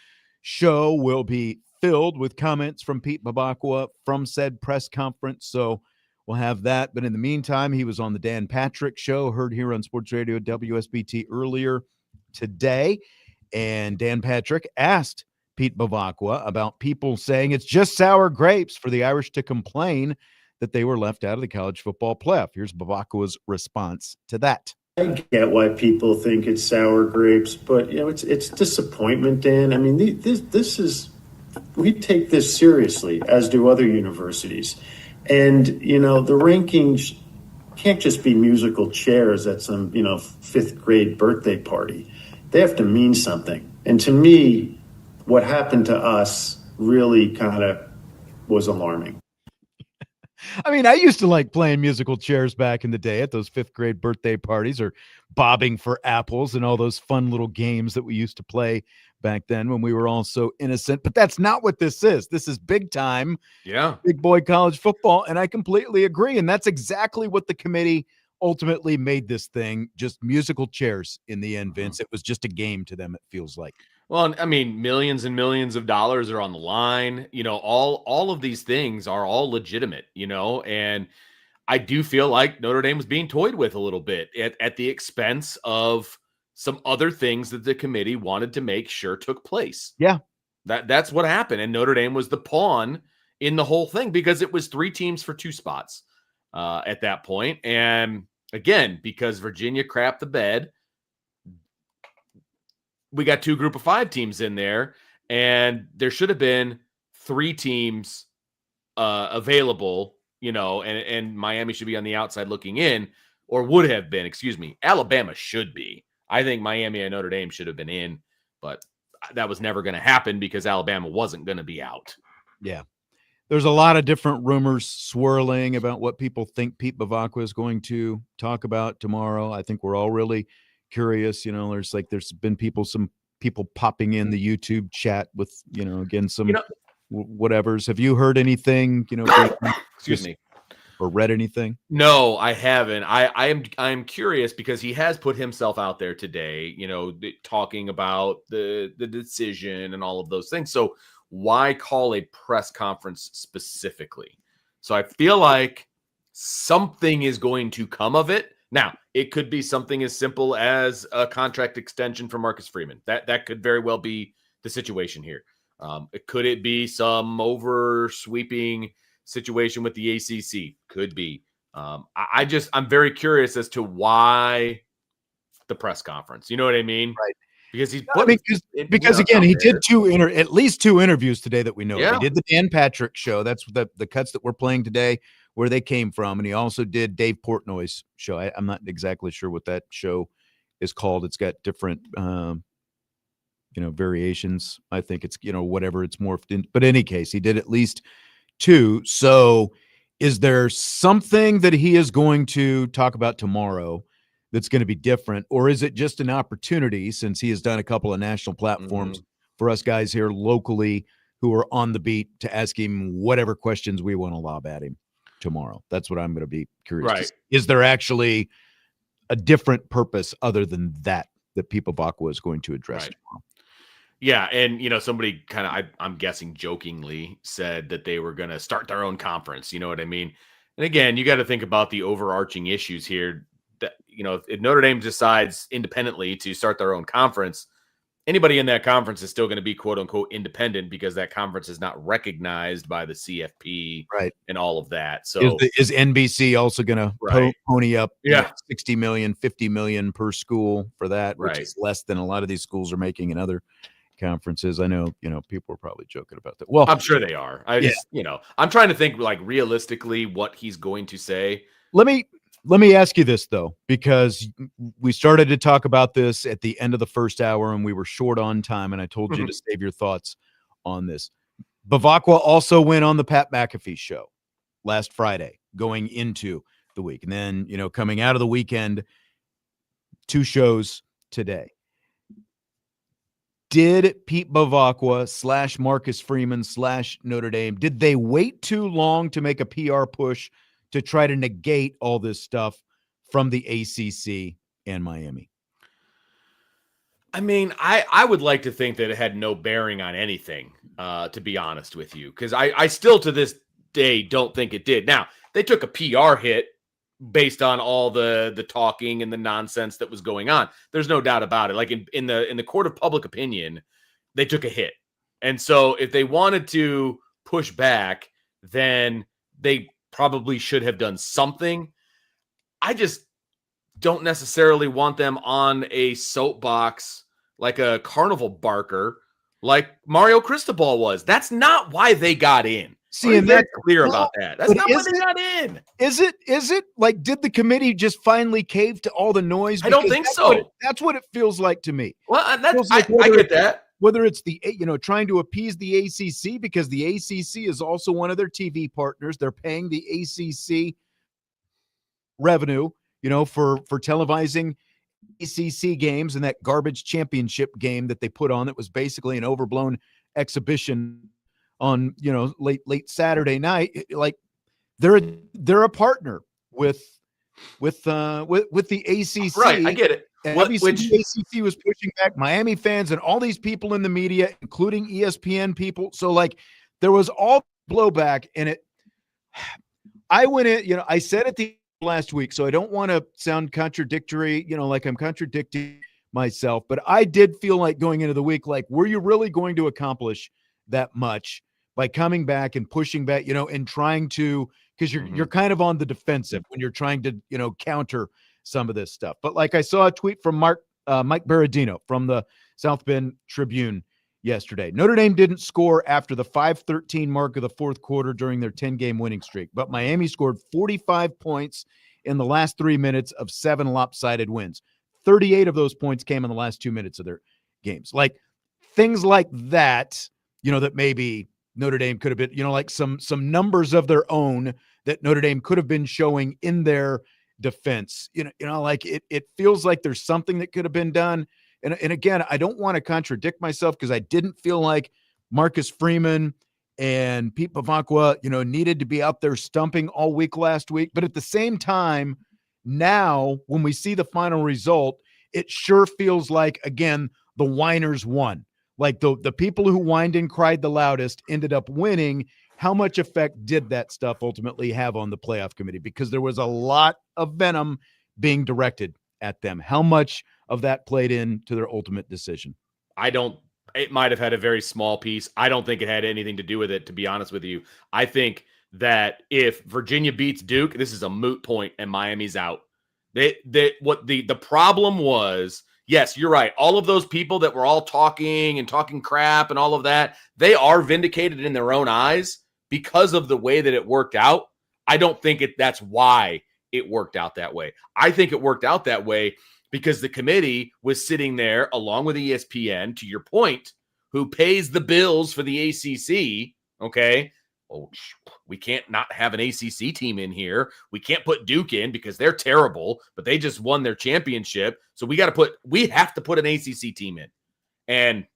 show will be filled with comments from Pete Bevacqua from said press conference. So we'll have that. But in the meantime, he was on the Dan Patrick Show, heard here on Sports Radio WSBT earlier today. And Dan Patrick asked Pete Bevacqua about people saying it's just sour grapes for the Irish to complain that they were left out of the college football playoff. Here's Bevacqua's response to that. I get why people think it's sour grapes, but it's disappointment, Dan. I mean, this is, we take this seriously, as do other universities. And, the rankings can't just be musical chairs at some, 5th grade birthday party. They have to mean something. And to me, what happened to us really kind of was alarming. I mean, I used to like playing musical chairs back in the day at those 5th grade birthday parties, or bobbing for apples and all those fun little games that we used to play back then when we were all so innocent. But that's not what this is. This is big time, big boy college football. And I completely agree. And that's exactly what the committee ultimately made this thing, just musical chairs in the end, Vince. It was just a game to them, it feels like. Well, I mean, millions and millions of dollars are on the line. All of these things are all legitimate, and I do feel like Notre Dame was being toyed with a little bit at the expense of some other things that the committee wanted to make sure took place. Yeah. That's what happened. And Notre Dame was the pawn in the whole thing because it was 3 teams for 2 spots at that point. And again, because Virginia crapped the bed, we got 2 group of 5 teams in there, and there should have been 3 teams available, and Miami should be on the outside looking in, or would have been, Alabama should be. I think Miami and Notre Dame should have been in, but that was never going to happen because Alabama wasn't going to be out. Yeah. There's a lot of different rumors swirling about what people think Pete Bevacqua is going to talk about tomorrow. I think we're all really curious. There's been some people popping in the YouTube chat with, again, some whatevers. Have you heard anything, excuse me, or read anything? No, I haven't. I'm curious because he has put himself out there today, talking about the decision and all of those things. So why call a press conference specifically? So I feel like something is going to come of it. Now, it could be something as simple as a contract extension for Marcus Freeman. That could very well be the situation here. Could it be some over-sweeping situation with the ACC? Could be. I'm very curious as to why the press conference. You know what I mean? Right. Because he's because again, he did at least 2 interviews today that we know. Yeah. He did the Dan Patrick Show. That's the cuts that we're playing today, where they came from. And he also did Dave Portnoy's show. I'm not exactly sure what that show is called. It's got different, variations. I think it's, whatever it's morphed in. But in any case, he did at least 2. So is there something that he is going to talk about tomorrow that's going to be different? Or is it just an opportunity, since he has done a couple of national platforms for us guys here locally who are on the beat to ask him whatever questions we want to lob at him tomorrow. That's what I'm going to be curious. Right. Is there actually a different purpose other than that Pete Bevacqua is going to address tomorrow? Yeah, and somebody kind of, I'm guessing jokingly, said that they were going to start their own conference. You know what I mean? And again, you got to think about the overarching issues here. That if Notre Dame decides independently to start their own conference, anybody in that conference is still going to be quote unquote independent because that conference is not recognized by the CFP, right, and all of that. So is NBC also going to pony up 60 million, 50 million per school for that, which is less than a lot of these schools are making in other conferences? I know, people are probably joking about that. Well, I'm sure they are. I'm trying to think like realistically what he's going to say. Let me ask you this though, because we started to talk about this at the end of the first hour and we were short on time, and I told you to save your thoughts on this. Bevacqua also went on the Pat McAfee show last Friday going into the week, and then coming out of the weekend, 2 shows today. Did Pete Bevacqua / Marcus Freeman / Notre Dame, did they wait too long to make a PR push to try to negate all this stuff from the ACC and Miami? I mean, I would like to think that it had no bearing on anything, to be honest with you, because I still to this day don't think it did. Now, they took a PR hit based on all the talking and the nonsense that was going on. There's no doubt about it. Like in the court of public opinion, they took a hit. And so if they wanted to push back, then they probably should have done something. I just don't necessarily want them on a soapbox like a carnival barker like Mario Cristobal was. That's not why they got in. See, and that's clear about that. That's not why they got in. Is it like, did the committee just finally cave to all the noise? I don't think so. That's what it feels like to me. Well, I get that. Whether it's the, trying to appease the ACC, because the ACC is also one of their TV partners. They're paying the ACC revenue, for televising ACC games and that garbage championship game that they put on that was basically an overblown exhibition on late Saturday night. Like they're a partner with the ACC, right? I get it. And obviously the ACC was pushing back Miami fans and all these people in the media, including ESPN people. So like there was all blowback, and I went in. I said at the last week, so I don't want to sound contradictory. Like I'm contradicting myself, but I did feel like going into the week, like, were you really going to accomplish that much by coming back and pushing back, and trying to, because you're kind of on the defensive when you're trying to, counter some of this stuff. But like I saw a tweet from Mike Berardino from the South Bend Tribune yesterday. Notre Dame didn't score after the 5:13 mark of the fourth quarter during their 10-game winning streak, but Miami scored 45 points in the last 3 minutes of 7 lopsided wins. 38 of those points came in the last 2 minutes of their games. Like things like that, that maybe Notre Dame could have been, like some numbers of their own that Notre Dame could have been showing in their defense. Like it feels like there's something that could have been done. And again, I don't want to contradict myself, because I didn't feel like Marcus Freeman and Pete Bevacqua, needed to be out there stumping all week last week. But at the same time, now when we see the final result, it sure feels like, again, the whiners won. Like the people who whined and cried the loudest ended up winning. How much effect did that stuff ultimately have on the playoff committee? Because there was a lot of venom being directed at them. How much of that played into their ultimate decision? It might have had a very small piece. I don't think it had anything to do with it, to be honest with you. I think that if Virginia beats Duke, this is a moot point and Miami's out. The problem was, yes, you're right. All of those people that were all talking crap and all of that, they are vindicated in their own eyes because of the way that it worked out. I don't think that's why it worked out that way. I think it worked out that way because the committee was sitting there along with ESPN, to your point, who pays the bills for the ACC. Okay. Well, we can't not have an ACC team in here. We can't put Duke in because they're terrible, but they just won their championship. So we have to put an ACC team in. And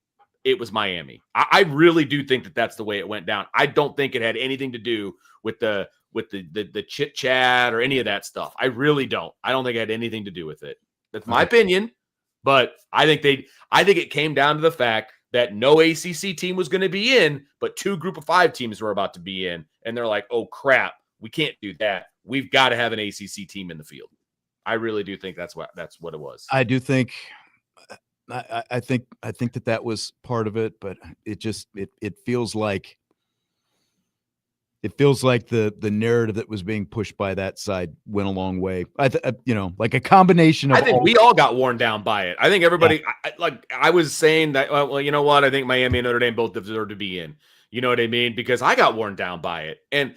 it was Miami. I really do think that that's the way it went down. I don't think it had anything to do with the chit chat or any of that stuff. I really don't. I don't think it had anything to do with it. That's my opinion, but I think it came down to the fact that no ACC team was going to be in, but 2 Group of 5 teams were about to be in, and they're like, "Oh crap, we can't do that. We've got to have an ACC team in the field." I really do think that's what it was. I do think. I think that was part of it, but it feels like the narrative that was being pushed by that side went a long way. Like a combination of. I think we all got worn down by it. I think everybody, I was saying that. Well, you know what? I think Miami and Notre Dame both deserve to be in. You know what I mean? Because I got worn down by it, and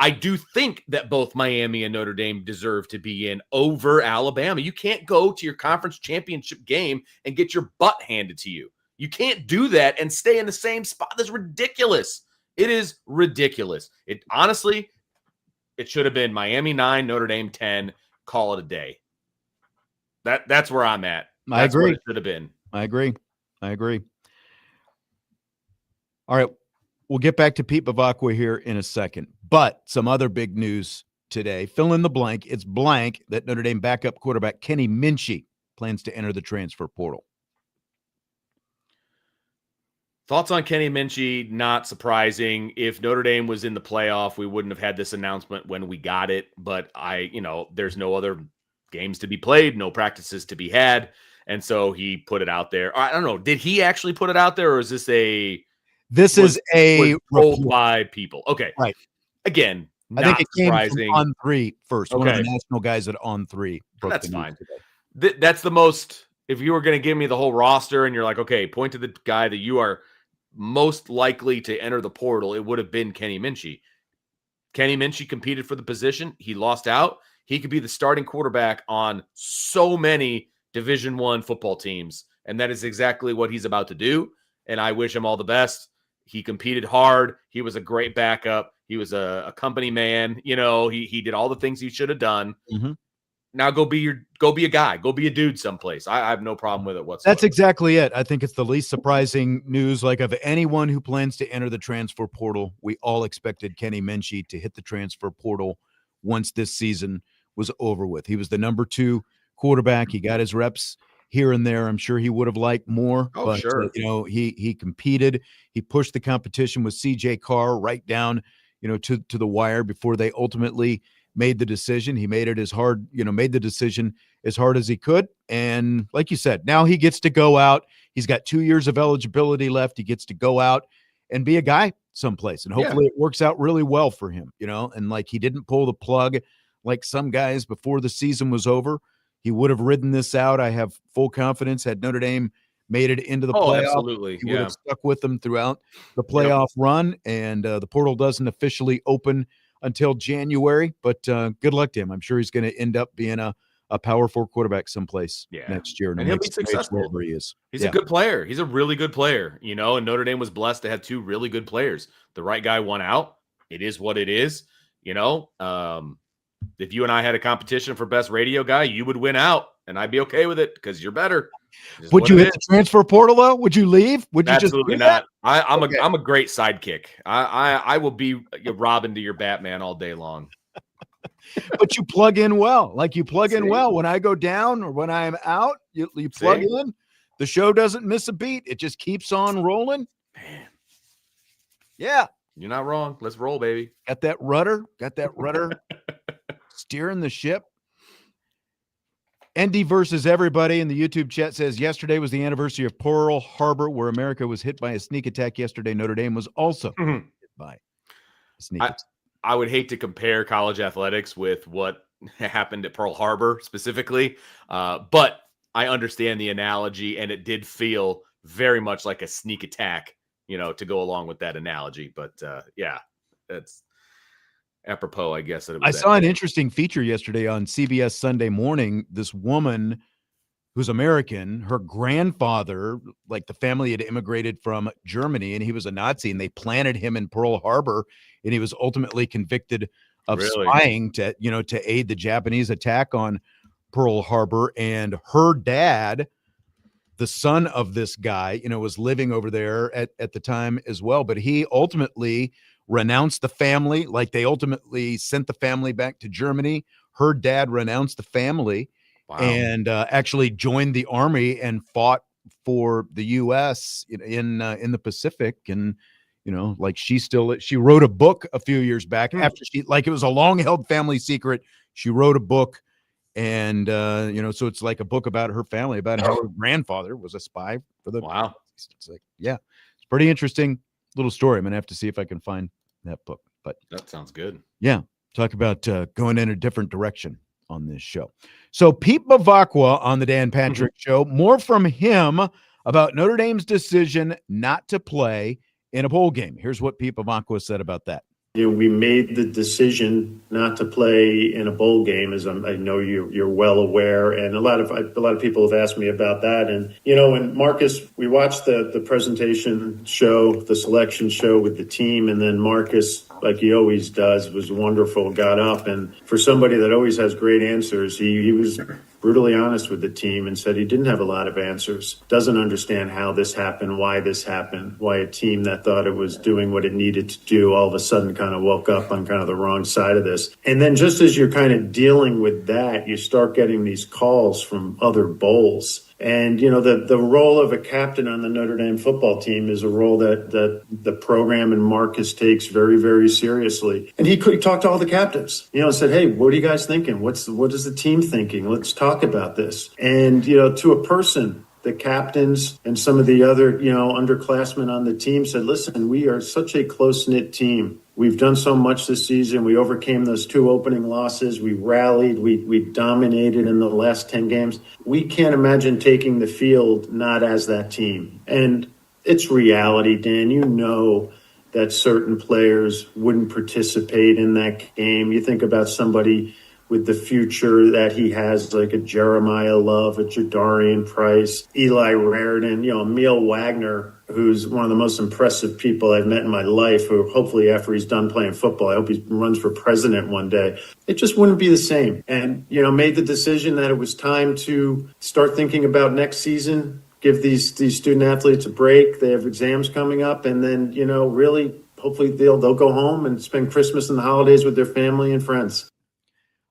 I do think that both Miami and Notre Dame deserve to be in over Alabama. You can't go to your conference championship game and get your butt handed to you. You can't do that and stay in the same spot. That's ridiculous. It is ridiculous. Honestly, it should have been Miami 9, Notre Dame 10. Call it a day. That's where I'm at. I agree. What it should have been. I agree. All right. We'll get back to Pete Bevacqua here in a second, but some other big news today. Fill in the blank. It's blank that Notre Dame backup quarterback Kenny Minchey plans to enter the transfer portal. Thoughts on Kenny Minchey? Not surprising. If Notre Dame was in the playoff, we wouldn't have had this announcement when we got it. But there's no other games to be played, no practices to be had, and so he put it out there. I don't know. Did he actually put it out there, or is this a? This is a rolled by people. Okay. Right. Again, I think it surprising. came from On3 first. Okay. One of the national guys at On3. That's fine. That's the most, if you were going to give me the whole roster and you're like, okay, point to the guy that you are most likely to enter the portal, it would have been Kenny Minchey. Kenny Minchey competed for the position. He lost out. He could be the starting quarterback on so many Division I football teams. And that is exactly what he's about to do. And I wish him all the best. He competed hard. He was a great backup. He was a company man. He did all the things he should have done. Mm-hmm. Now go be a guy. Go be a dude someplace. I have no problem with it whatsoever. That's exactly it. I think it's the least surprising news. Like, of anyone who plans to enter the transfer portal, we all expected Kenny Minchey to hit the transfer portal once this season was over with. He was the number 2 quarterback. He got his reps here and there. I'm sure he would have liked more. Oh, but, sure. He competed. He pushed the competition with CJ Carr right down, to the wire before they ultimately made the decision. He made it made the decision as hard as he could. And like you said, now he gets to go out. He's got 2 years of eligibility left. He gets to go out and be a guy someplace. And hopefully it works out really well for him, and like, he didn't pull the plug like some guys before the season was over. He would have ridden this out. I have full confidence. Had Notre Dame made it into the playoff, absolutely. He would have stuck with them throughout the playoff run. And the portal doesn't officially open until January, but good luck to him. I'm sure he's going to end up being a Power 4 quarterback someplace next year. And he'll be successful. Wherever he is. He's a good player. He's a really good player, and Notre Dame was blessed to have 2 really good players. The right guy won out. It is what it is. If you and I had a competition for best radio guy, you would win out, and I'd be okay with it because you're better. Would you hit the transfer portal though? Would you leave? Would you Absolutely just not? I'm a great sidekick. I will be Robin to your Batman all day long. But you plug in well. Like, you plug in well. When I go down or when I'm out, you plug in. The show doesn't miss a beat. It just keeps on rolling. Man. Yeah. You're not wrong. Let's roll, baby. Got that rudder steering the ship. ND versus everybody in the YouTube chat says, yesterday was the anniversary of Pearl Harbor, where America was hit by a sneak attack. Yesterday, Notre Dame was also hit by a sneak attack. I would hate to compare college athletics with what happened at Pearl Harbor specifically, but I understand the analogy, and it did feel very much like a sneak attack, to go along with that analogy. But that's apropos, I guess. I saw an interesting feature yesterday on CBS Sunday Morning. This woman who's American, her grandfather, like, the family had immigrated from Germany, and he was a Nazi, and they planted him in Pearl Harbor, and he was ultimately convicted of spying to aid the Japanese attack on Pearl Harbor. And her dad the son of this guy, was living over there at the time as well. But he ultimately renounced the family. Like, they ultimately sent the family back to Germany. Her dad renounced the family. Wow. And actually joined the army and fought for the U.S. in the Pacific. And like, she wrote a book a few years back after it was a long held family secret. She wrote a book, and so it's like a book about her family, about how her grandfather was a spy for the. Wow. It's like, yeah, it's a pretty interesting little story. I'm gonna have to see if I can find that book. But that sounds good. Yeah, talk about going in a different direction on this show. So Pete Bevacqua on the Dan Patrick Show. More from him about Notre Dame's decision not to play in a bowl game. Here's what Pete Bevacqua said about that. We made the decision not to play in a bowl game, as I know you're well aware, and a lot of people have asked me about that. And when Marcus, we watched the presentation show, the selection show with the team, and then Marcus, like he always does, was wonderful. Got up, and for somebody that always has great answers, he was brutally honest with the team and said he didn't have a lot of answers, doesn't understand how this happened, why a team that thought it was doing what it needed to do all of a sudden kind of woke up on kind of the wrong side of this. And then just as you're kind of dealing with that, you start getting these calls from other bowls. And, the role of a captain on the Notre Dame football team is a role that the program and Marcus takes very, very seriously. And he talked to all the captains, and said, hey, what are you guys thinking? What is the team thinking? Let's talk about this. And, to a person, the captains and some of the other, underclassmen on the team said, listen, we are such a close-knit team. We've done so much this season. We overcame those 2 opening losses. We rallied. We dominated in the last 10 games. We can't imagine taking the field not as that team. And it's reality, Dan. That certain players wouldn't participate in that game. You think about somebody with the future that he has, like a Jeremiah Love, a Jadarian Price, Eli Raridan, Emil Wagner, who's one of the most impressive people I've met in my life, who hopefully after he's done playing football, I hope he runs for president one day. It just wouldn't be the same. And, made the decision that it was time to start thinking about next season, give these student athletes a break. They have exams coming up, and then, really, hopefully they'll go home and spend Christmas and the holidays with their family and friends.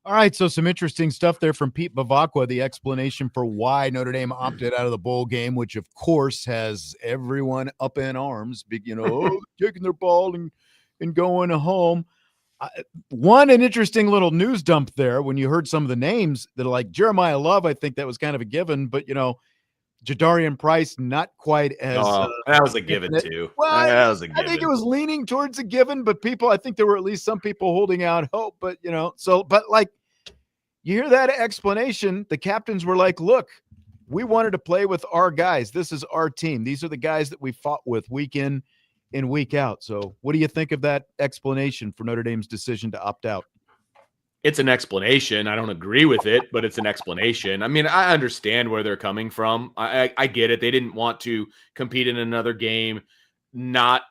All right, so some interesting stuff there from Pete Bevacqua, the explanation for why Notre Dame opted out of the bowl game, which, of course, has everyone up in arms, taking their ball and going home. An interesting little news dump there when you heard some of the names that are like Jeremiah Love. I think that was kind of a given, but, Jadarian Price, not quite as that was a given too. Well, that was a given. I think it was leaning towards a given, but I think there were at least some people holding out hope. But you hear that explanation, the captains were like, "Look, we wanted to play with our guys. This is our team. These are the guys that we fought with week in and week out." So, what do you think of that explanation for Notre Dame's decision to opt out? It's an explanation. I don't agree with it, but it's an explanation. I mean, I understand where they're coming from. I get it. They didn't want to compete in another game, not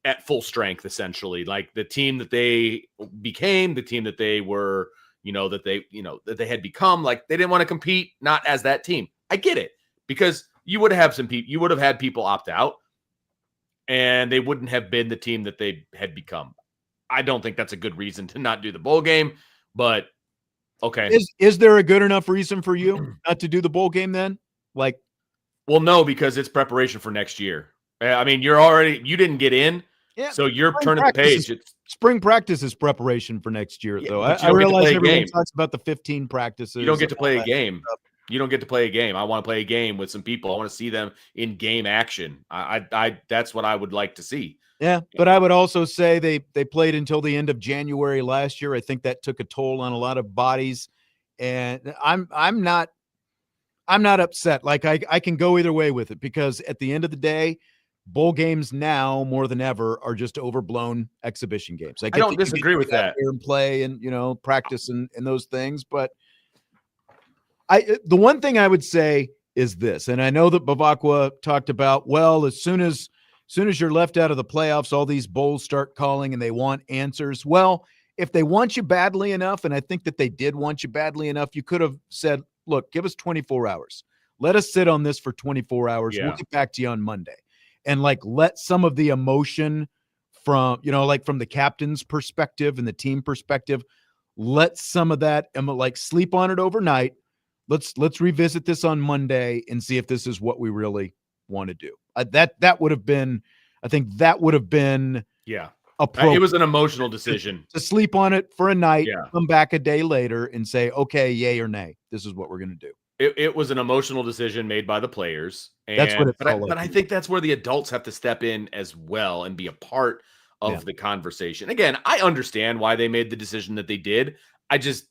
at full strength, essentially. Like the team that they became, the team that they were, that they had become. Like they didn't want to compete, not as that team. I get it, because you would have had people opt out, and they wouldn't have been the team that they had become. I don't think that's a good reason to not do the bowl game. But okay, is there a good enough reason for you not to do the bowl game then? Well, no, because it's preparation for next year. I mean, you didn't get in, so you're turning the page. Spring practice is preparation for next year, though. I realize everyone talks about the 15 practices. You don't get to play a game. You don't get to play a game. I want to play a game with some people. I want to see them in game action. That's what I would like to see. Yeah, but I would also say they played until the end of January last year. I think that took a toll on a lot of bodies, and I'm not upset. Like I can go either way with it, because at the end of the day, bowl games now more than ever are just overblown exhibition games. I don't disagree with that. And play and practice and those things, but the one thing I would say is this, and I know that Bevacqua talked about, well, as soon as you're left out of the playoffs, all these bowls start calling and they want answers. Well, if they want you badly enough, and I think that they did want you badly enough, you could have said, look, give us 24 hours. Let us sit on this for 24 hours. We'll Yeah. get back to you on Monday. And like let some of the emotion from, like from the captain's perspective and the team perspective, let some of that and like sleep on it overnight. Let's revisit this on Monday and see if this is what we really want to do. That would have been, I think that would have been appropriate. It was an emotional decision to sleep on it for a night, Yeah. come back a day later and say, okay, yay or nay, this is what we're going to do. It was an emotional decision made by the players. And, That's what it but felt like. I think that's where the adults have to step in as well and be a part of the conversation. Again, I understand why they made the decision that they did. I just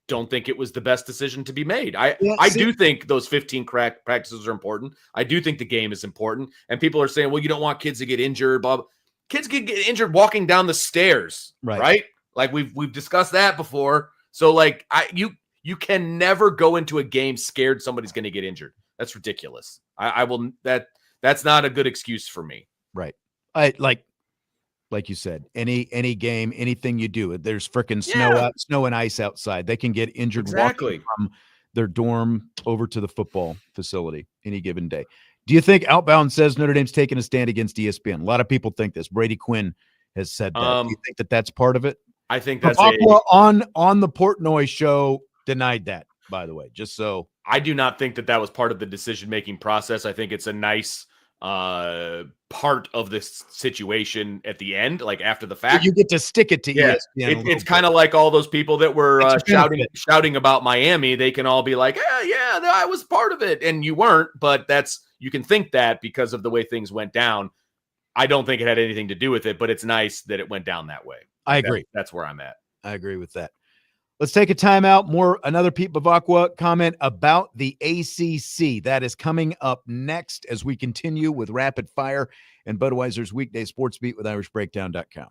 don't think it was the best decision to be made. I do think those 15 practices are important. I do think the game is important. And people are saying, well, you don't want kids to get injured, Bob. Kids can get injured walking down the stairs, right? Like we've discussed that before. So like you can never go into a game scared somebody's going to get injured. That's ridiculous. That's not a good excuse for me. Right. Like you said, any game, anything you do, there's freaking snow and ice outside. They can get injured walking from their dorm over to the football facility any given day. Do you think Outbound says Notre Dame's taking a stand against ESPN? A lot of people think this. Brady Quinn has said that. Do you think that that's part of it? I think that's on the Portnoy show denied that, by the way, just so. I do not think that was part of the decision-making process. I think it's a nice part of this situation at the end, like after the fact. You get to stick it to ESPN. It's kind of like all those people that were shouting about Miami. They can all be like, yeah, I was part of it. And you weren't, but you can think that because of the way things went down. I don't think it had anything to do with it, but it's nice that it went down that way. I agree. That's where I'm at. I agree with that. Let's take a timeout. Another Pete Bevacqua comment about the ACC. That is coming up next as we continue with Rapid Fire and Budweiser's Weekday Sports Beat with IrishBreakdown.com.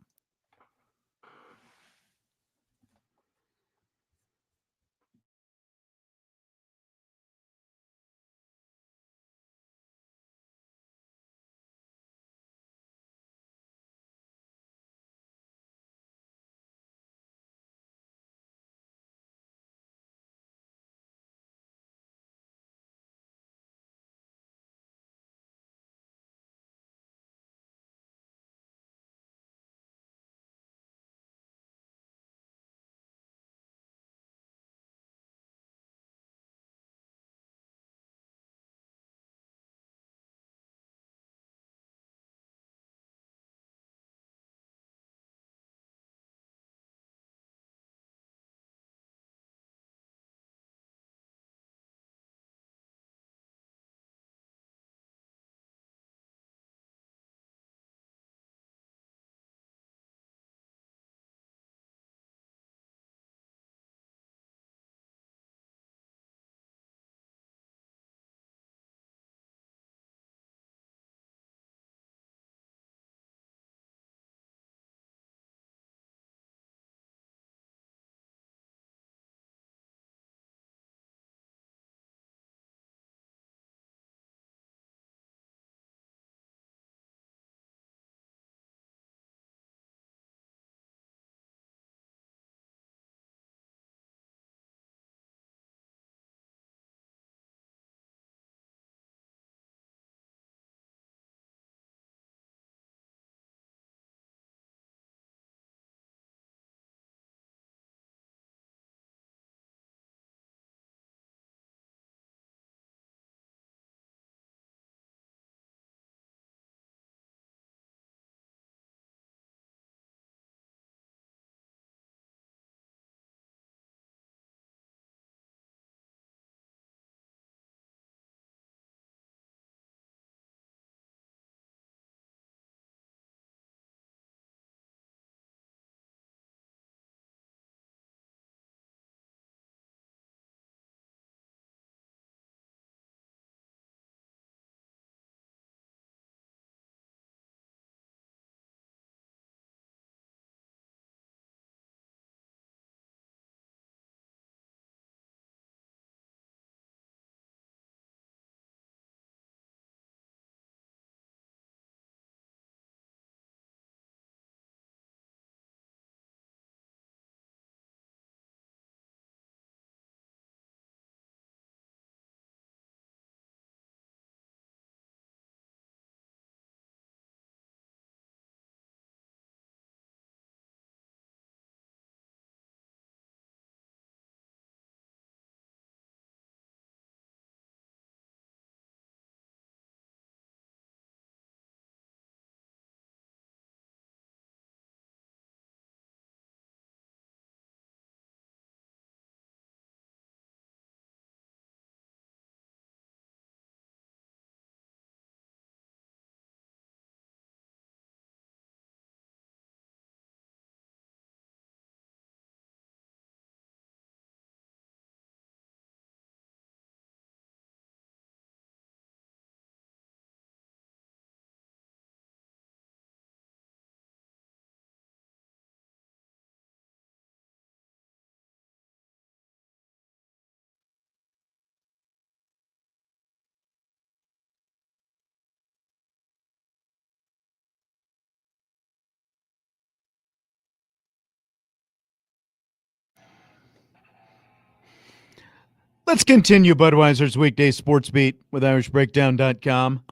Let's continue Budweiser's Weekday Sportsbeat with IrishBreakdown.com.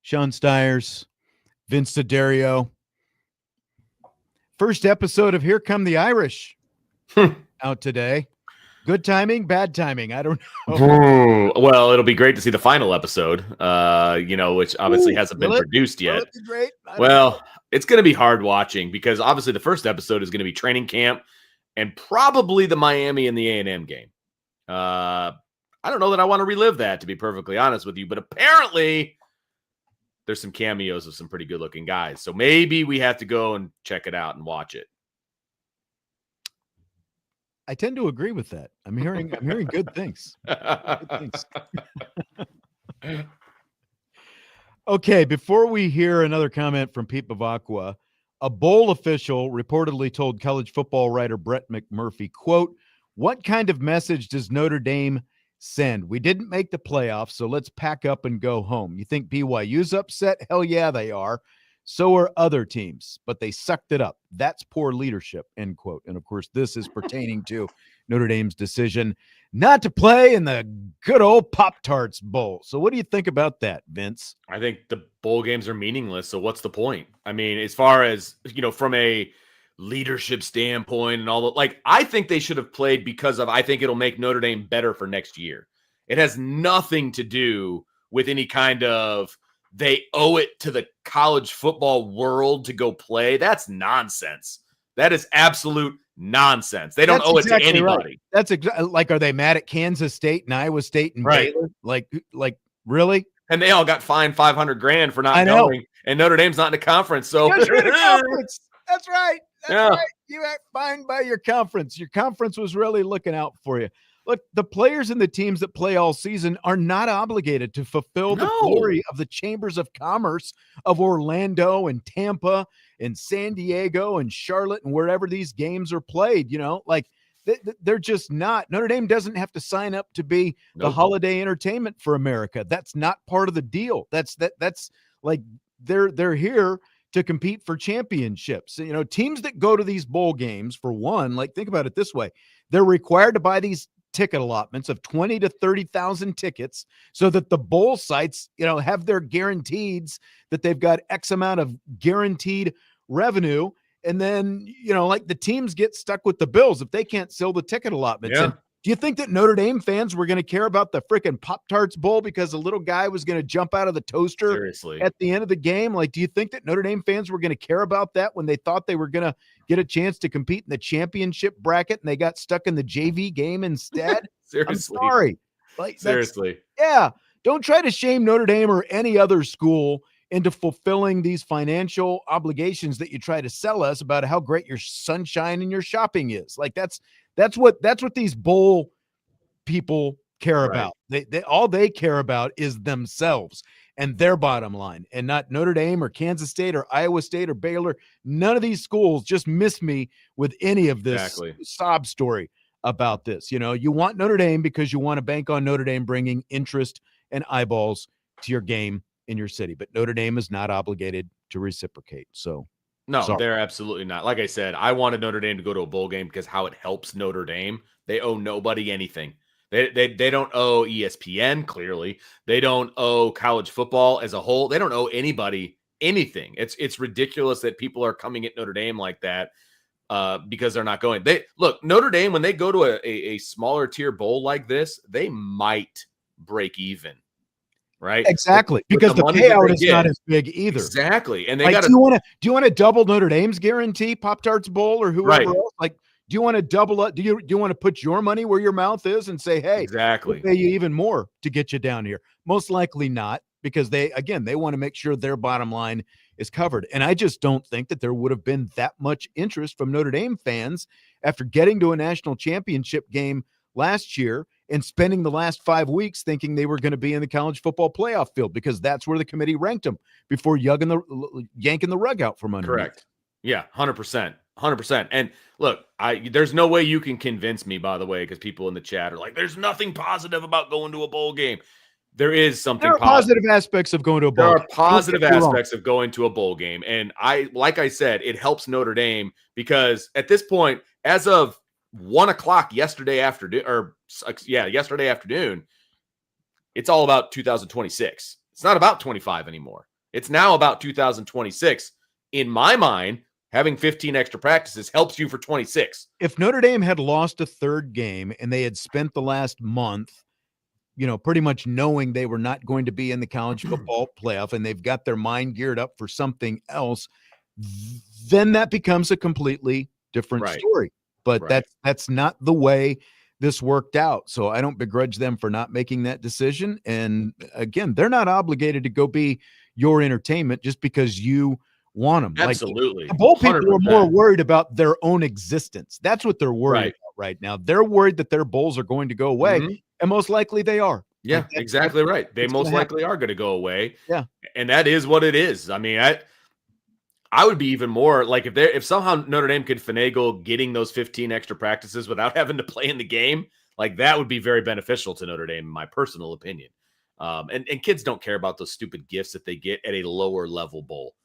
Sean Stiers, Vince D'Addario. First episode of Here Come the Irish out today. Good timing, bad timing. I don't know. Well, it'll be great to see the final episode, which obviously hasn't been produced yet. Will it be great? Well, it's going to be hard watching because obviously the first episode is going to be training camp and probably the Miami and the A&M game. I don't know that I want to relive that, to be perfectly honest with you, but apparently there's some cameos of some pretty good looking guys. So maybe we have to go and check it out and watch it. I tend to agree with that. I'm hearing good things. Good things. Okay, before we hear another comment from Pete Bevacqua, a bowl official reportedly told college football writer Brett McMurphy, quote, "What kind of message does Notre Dame send? We didn't make the playoffs, so let's pack up and go home. You think BYU's upset? Hell yeah, they are. So are other teams, but they sucked it up. That's poor leadership," end quote. And of course, this is pertaining to Notre Dame's decision not to play in the good old Pop-Tarts Bowl. So what do you think about that, Vince? I think the bowl games are meaningless. So what's the point? I mean, as far as, from a leadership standpoint and all that, like, I think they should have played because I think it'll make Notre Dame better for next year. It has nothing to do with any kind of they owe it to the college football world to go play. That's nonsense. That is absolute nonsense. They don't owe it to anybody. Right. That's like, are they mad at Kansas State and Iowa State and Baylor? Like really? And they all got fined $500,000 for not going. And Notre Dame's not in the conference. So That's right. That's right. You got fined by your conference. Your conference was really looking out for you. Look, the players and the teams that play all season are not obligated to fulfill the glory of the chambers of commerce of Orlando and Tampa and San Diego and Charlotte and wherever these games are played. They're just not. Notre Dame doesn't have to sign up to be the holiday entertainment for America. That's not part of the deal. That's like they're here to compete for championships. Teams that go to these bowl games, for one, like, think about it this way. They're required to buy these ticket allotments of 20 to 30,000 tickets so that the bowl sites, have their guaranteeds that they've got X amount of guaranteed revenue. And then, the teams get stuck with the bills if they can't sell the ticket allotments. Yeah. And do you think that Notre Dame fans were going to care about the freaking Pop-Tarts Bowl because a little guy was going to jump out of the toaster at the end of the game? Like, do you think that Notre Dame fans were going to care about that when they thought they were going to get a chance to compete in the championship bracket and they got stuck in the JV game instead? Seriously. I'm sorry. Seriously. Yeah. Don't try to shame Notre Dame or any other school into fulfilling these financial obligations that you try to sell us about how great your sunshine and your shopping is. Like, that's what these bowl people care about. They all they care about is themselves and their bottom line, and not Notre Dame or Kansas State or Iowa State or Baylor. None of these schools just miss me with any of this sob story about this. You want Notre Dame because you want to bank on Notre Dame bringing interest and eyeballs to your game in your city, but Notre Dame is not obligated to reciprocate. So no, they're absolutely not. Like I said, I wanted Notre Dame to go to a bowl game because how it helps Notre Dame. They owe nobody anything. They don't owe ESPN, clearly. They don't owe college football as a whole. They don't owe anybody anything. It's ridiculous that people are coming at Notre Dame like that because they're not going. Notre Dame, when they go to a smaller tier bowl like this, they might break even. Right. Exactly. Because the payout is not as big either. Exactly. And they do you want to double Notre Dame's guarantee, Pop-Tarts Bowl or whoever else? Like, do you want to double up? Do you want to put your money where your mouth is and say, hey, we'll pay you even more to get you down here? Most likely not, because they want to make sure their bottom line is covered. And I just don't think that there would have been that much interest from Notre Dame fans after getting to a national championship game last year and spending the last 5 weeks thinking they were going to be in the college football playoff field, because that's where the committee ranked them before yanking the rug out from under. Correct. Yeah, 100%. 100%. And look, there's no way you can convince me, by the way, because people in the chat are like, there's nothing positive about going to a bowl game. There is something positive. There are positive aspects of going to a bowl game. There are positive aspects of going to a bowl game. And like I said, it helps Notre Dame because at this point, as of 1:00 yesterday afternoon, yesterday afternoon, it's all about 2026. It's not about 25 anymore. It's now about 2026. In my mind, having 15 extra practices helps you for 26. If Notre Dame had lost a third game and they had spent the last month, pretty much knowing they were not going to be in the college football playoff and they've got their mind geared up for something else, then that becomes a completely different story. But that's not the way this worked out. So I don't begrudge them for not making that decision. And again, they're not obligated to go be your entertainment just because you want them. Absolutely. Like, the bowl people 100%. Are more worried about their own existence. That's what they're worried about right now. They're worried that their bowls are going to go away, and most likely they are. Yeah, exactly right. They most likely are going to go away. Yeah. And that is what it is. I mean, I would be even more like if somehow Notre Dame could finagle getting those 15 extra practices without having to play in the game, like that would be very beneficial to Notre Dame, in my personal opinion. And kids don't care about those stupid gifts that they get at a lower level bowl.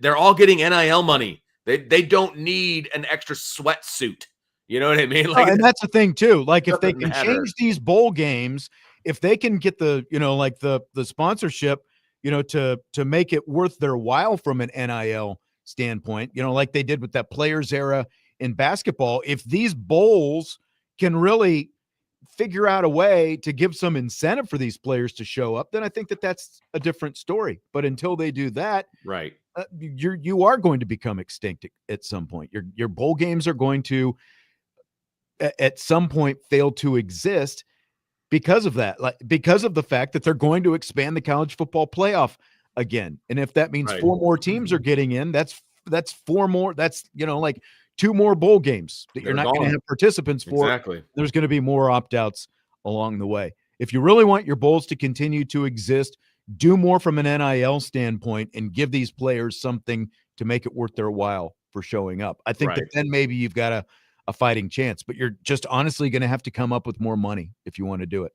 They're all getting NIL money. They don't need an extra sweatsuit. You know what I mean? Like, and that's the thing too. Like if they can change these bowl games, if they can get the sponsorship, to make it worth their while from an NIL standpoint, like they did with that players era in basketball, if these bowls can really figure out a way to give some incentive for these players to show up, then I think that's a different story. But until they do that, right, you are going to become extinct at some point. Your bowl games are going to at some point fail to exist because of that, because of the fact that they're going to expand the college football playoff again. And if that means 4 more teams are getting in, that's 4 more. That's, like 2 more bowl games that you're not going to have participants for. Exactly. There's going to be more opt-outs along the way. If you really want your bowls to continue to exist, do more from an NIL standpoint and give these players something to make it worth their while for showing up. I think that then maybe you've got a fighting chance, but you're just honestly going to have to come up with more money if you want to do it.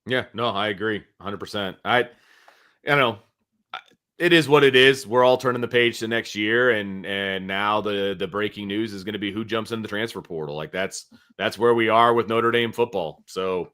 Yeah, no, I agree 100%. It is what it is. We're all turning the page to next year. And now the breaking news is going to be who jumps into the transfer portal. Like that's where we are with Notre Dame football. So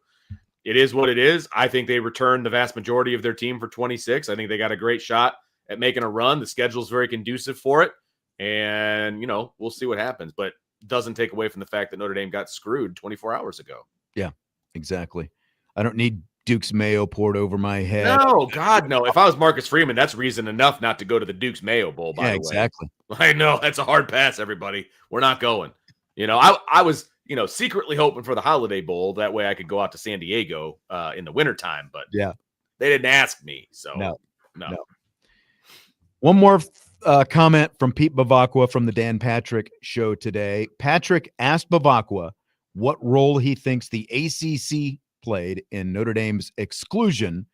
it is what it is. I think they returned the vast majority of their team for 26. I think they got a great shot at making a run. The schedule is very conducive for it. And, we'll see what happens, but doesn't take away from the fact that Notre Dame got screwed 24 hours ago. Yeah, exactly. I don't need Duke's Mayo poured over my head. No, God, no. If I was Marcus Freeman, that's reason enough not to go to the Duke's Mayo Bowl, by the way. Exactly. I know. That's a hard pass, everybody. We're not going. I was, secretly hoping for the Holiday Bowl. That way I could go out to San Diego in the wintertime, but yeah, they didn't ask me. So no. One more comment from Pete Bevacqua from the Dan Patrick Show today. Patrick asked Bevacqua what role he thinks the ACC played in Notre Dame's exclusion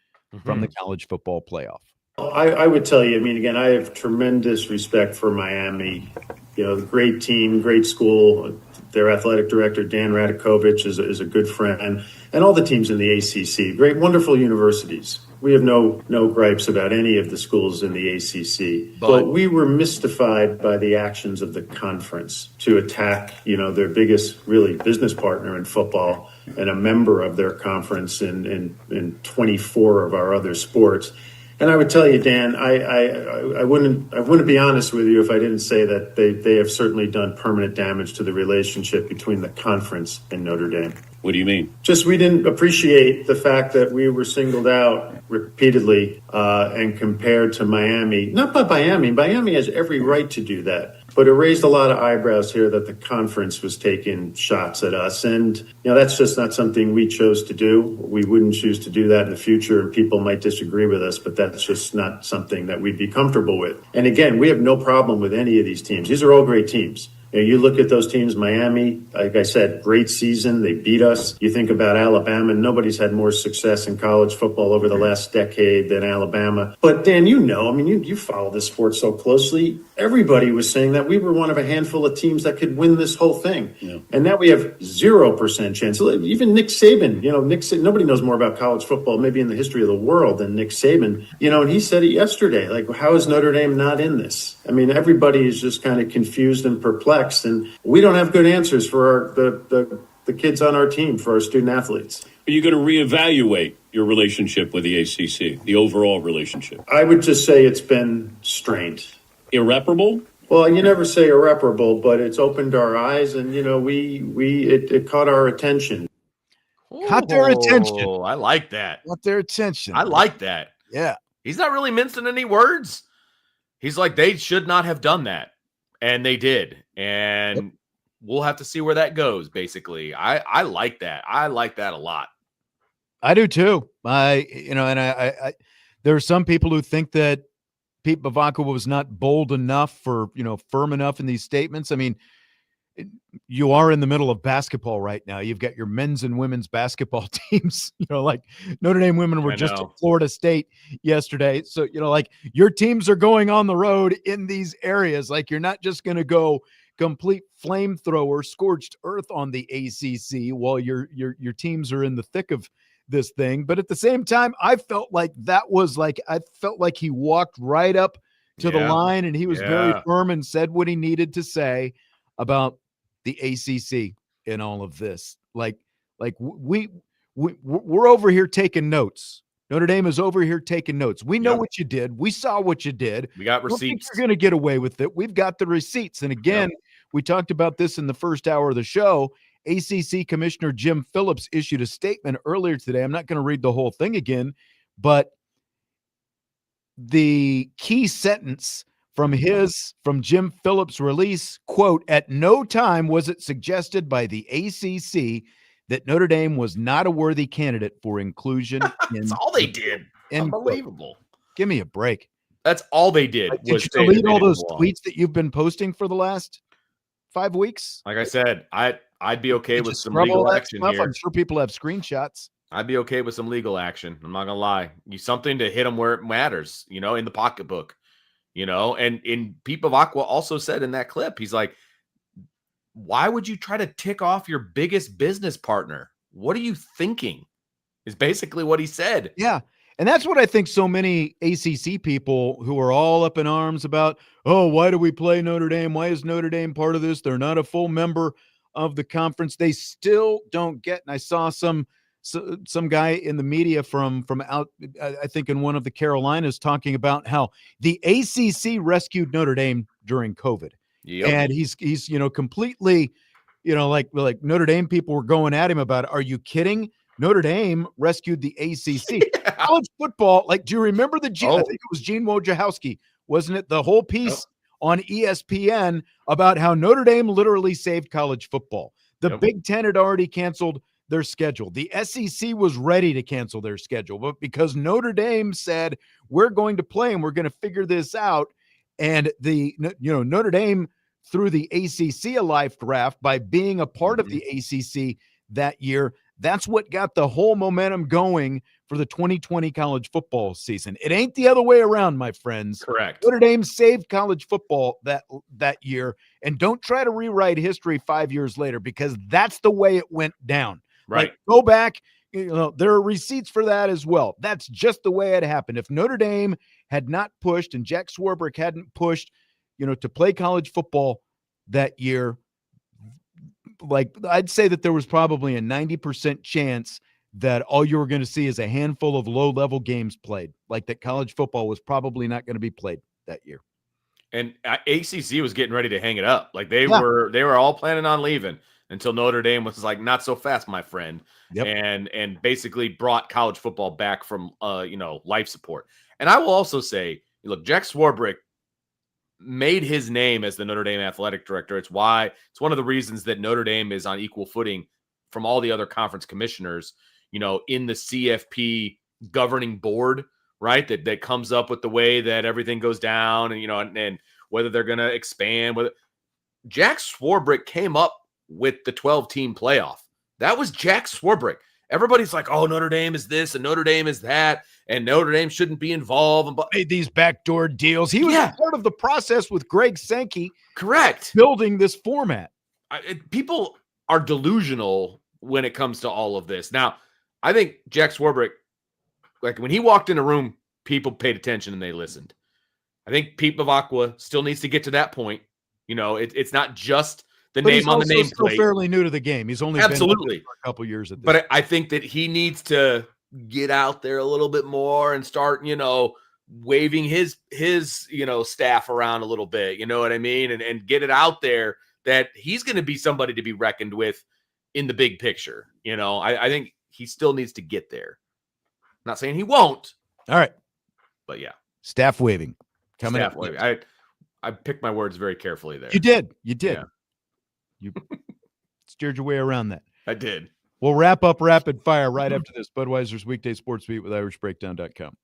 from the college football playoff. I would tell you, again, I have tremendous respect for Miami. Great team, great school. Their athletic director, Dan Radakovich, is a good friend. And all the teams in the ACC, great, wonderful universities. We have no gripes about any of the schools in the ACC. But we were mystified by the actions of the conference to attack, their biggest, really, business partner in football and a member of their conference in 24 of our other sports. And I would tell you, Dan, I wouldn't be honest with you if I didn't say that they have certainly done permanent damage to the relationship between the conference and Notre Dame. What do you mean? Just we didn't appreciate the fact that we were singled out repeatedly and compared to Miami. Not by Miami. Miami has every right to do that. But it raised a lot of eyebrows here that the conference was taking shots at us. And, that's just not something we chose to do. We wouldn't choose to do that in the future. And people might disagree with us, but that's just not something that we'd be comfortable with. And again, we have no problem with any of these teams. These are all great teams. You look at those teams, Miami, like I said, great season. They beat us. You think about Alabama, nobody's had more success in college football over the last decade than Alabama. But Dan, you follow this sport so closely. Everybody was saying that we were one of a handful of teams that could win this whole thing. Yeah. And now we have 0% chance. Even Nick Saban, nobody knows more about college football maybe in the history of the world than Nick Saban. And he said it yesterday, like, how is Notre Dame not in this? Everybody is just kind of confused and perplexed. perplexed, and we don't have good answers for the kids on our team, for our student athletes. Are you going to reevaluate your relationship with the ACC, the overall relationship? I would just say it's been strained. Irreparable? Well, you never say irreparable, but it's opened our eyes, and it caught our attention. Caught their attention. Oh, I like that. Caught their attention. I like that. Yeah. He's not really mincing any words. He's like, they should not have done that. And they did. And we'll have to see where that goes, basically. I like that. I like that a lot. I do too. I there are some people who think that Pete Bevacqua was not bold enough or, firm enough in these statements. I mean, you are in the middle of basketball right now. You've got your men's and women's basketball teams, like Notre Dame women were just at Florida State yesterday. So, your teams are going on the road in these areas. Like, you're not just going to go complete flamethrower, scorched earth on the ACC while your teams are in the thick of this thing. But at the same time, I felt like he walked right up to the line, and he was very firm and said what he needed to say about the ACC in all of this. We're over here taking notes. Notre Dame is over here taking notes. We know what you did. We saw what you did. We got Don't think receipts. you're going to get away with it. We've got the receipts. And again, we talked about this in the first hour of the show. ACC Commissioner Jim Phillips issued a statement earlier today. I'm not going to read the whole thing again, but the key sentence from Jim Phillips' release, quote, "At no time was it suggested by the ACC that Notre Dame was not a worthy candidate for inclusion." That's all they did. Unbelievable. Give me a break. That's all they did. Did you delete all those tweets that you've been posting for the last 5 weeks? Like I said, I'd be okay with some legal action here. I'm sure people have screenshots. I'd be okay with some legal action. I'm not gonna lie. Something to hit them where it matters, in the pocketbook. And Pete Bevacqua also said in that clip, he's like, why would you try to tick off your biggest business partner? What are you thinking? Is basically what he said. Yeah. And that's what I think so many ACC people who are all up in arms about, why do we play Notre Dame? Why is Notre Dame part of this? They're not a full member of the conference. They still don't get. And I saw some guy in the media from out, I think in one of the Carolinas, talking about how the ACC rescued Notre Dame during COVID. Yep. And he's completely, like Notre Dame people were going at him about, are you kidding? Notre Dame rescued the ACC. Yeah. College football, do you remember I think it was Gene Wojciechowski, wasn't it? The whole piece on ESPN about how Notre Dame literally saved college football. The Big Ten had already canceled their schedule. The SEC was ready to cancel their schedule, but because Notre Dame said, we're going to play and we're going to figure this out, and Notre Dame threw the ACC a life raft by being a part of the ACC that year. That's what got the whole momentum going for the 2020 college football season. It ain't the other way around, my friends. Correct. Notre Dame saved college football that year, and don't try to rewrite history 5 years later, because that's the way it went down. Right. Go back. There are receipts for that as well. That's just the way it happened. If Notre Dame had not pushed and Jack Swarbrick hadn't pushed, to play college football that year, I'd say that there was probably a 90% chance that all you were going to see is a handful of low-level games played, that college football was probably not going to be played that year. And ACC was getting ready to hang it up. They were all planning on leaving until Notre Dame was like, not so fast, my friend. Yep. And basically brought college football back from, life support. And I will also say, look, Jack Swarbrick made his name as the Notre Dame athletic director. It's one of the reasons that Notre Dame is on equal footing from all the other conference commissioners, in the CFP governing board, right? That comes up with the way that everything goes down and, and whether they're going to expand. Jack Swarbrick came up with the 12-team playoff. That was Jack Swarbrick. Everybody's like, oh, Notre Dame is this and Notre Dame is that, and Notre Dame shouldn't be involved. But made these backdoor deals. He was part of the process with Greg Sankey. Correct. Building this format. People are delusional when it comes to all of this. Now, I think Jack Swarbrick, when he walked in a room, people paid attention and they listened. I think Pete Bevacqua still needs to get to that point. You know, it's not just the But name he's on the also still nameplate. fairly new to the game. He's only Absolutely been for a couple years at this. But I think that he needs to get out there a little bit more and start, waving his staff around a little bit. You know what I mean? And get it out there that he's going to be somebody to be reckoned with in the big picture. I think he still needs to get there. I'm not saying he won't. All right. But yeah. Staff waving. Coming Staff up. waving. I picked my words very carefully there. You did. Yeah. You steered your way around that. I did. We'll wrap up rapid fire right after this. Budweiser's Weekday Sports Beat with IrishBreakdown.com.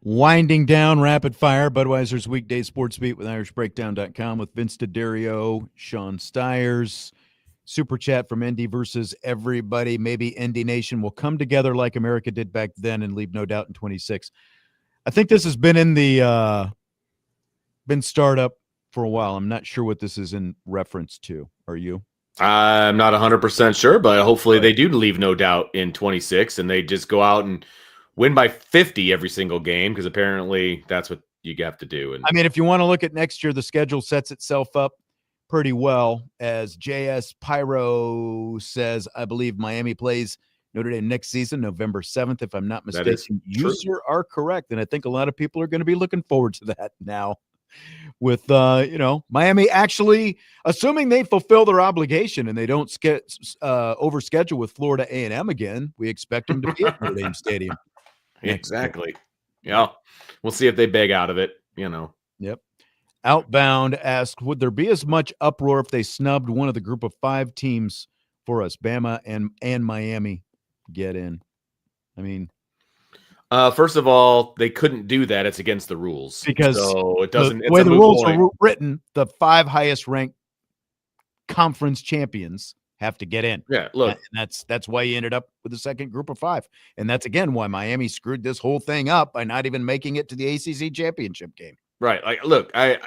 Winding down rapid fire, Budweiser's Weekday Sports Beat with IrishBreakdown.com with Vince D'Addario, Sean Stiers. Super chat from Indy versus everybody. Maybe Indy Nation will come together like America did back then and leave no doubt in 26. I think this has been in the been startup for a while. I'm not sure what this is in reference to. Are you? I'm not 100% sure, but hopefully they do leave no doubt in 26 and they just go out and win by 50 every single game, because apparently that's what you have to do. And I mean, if you want to look at next year, the schedule sets itself up pretty well, as JS Pyro says. I believe Miami plays Notre Dame next season, November 7th, if I'm not That is mistaken. true. You, sir, are correct, and I think a lot of people are going to be looking forward to that now. With Miami actually, assuming they fulfill their obligation and they don't overschedule with Florida A&M again, we expect them to be at Notre Dame Stadium. Exactly. Yeah. We'll see if they beg out of it, Yep. Outbound asked, would there be as much uproar if they snubbed one of the group of 5 teams for us? Bama and Miami get in. I mean, first of all, they couldn't do that. It's against the rules. Because so it doesn't. the way the rules are written, the 5 highest ranked conference champions have to get in. Yeah, look, and that's why you ended up with the second group of 5, and that's again why Miami screwed this whole thing up by not even making it to the ACC championship game. Right. Like, look, I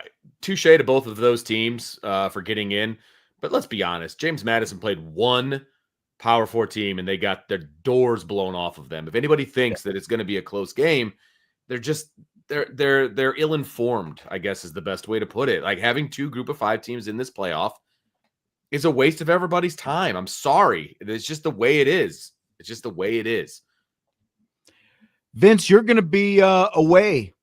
touche to both of those teams for getting in, but let's be honest. James Madison played one Power 4 team, and they got their doors blown off of them. If anybody thinks that it's going to be a close game, they're ill-informed, I guess is the best way to put it. Like, having 2 group of 5 teams in this playoff is a waste of everybody's time. I'm sorry. It's just the way it is. It's just the way it is. Vince, you're going to be away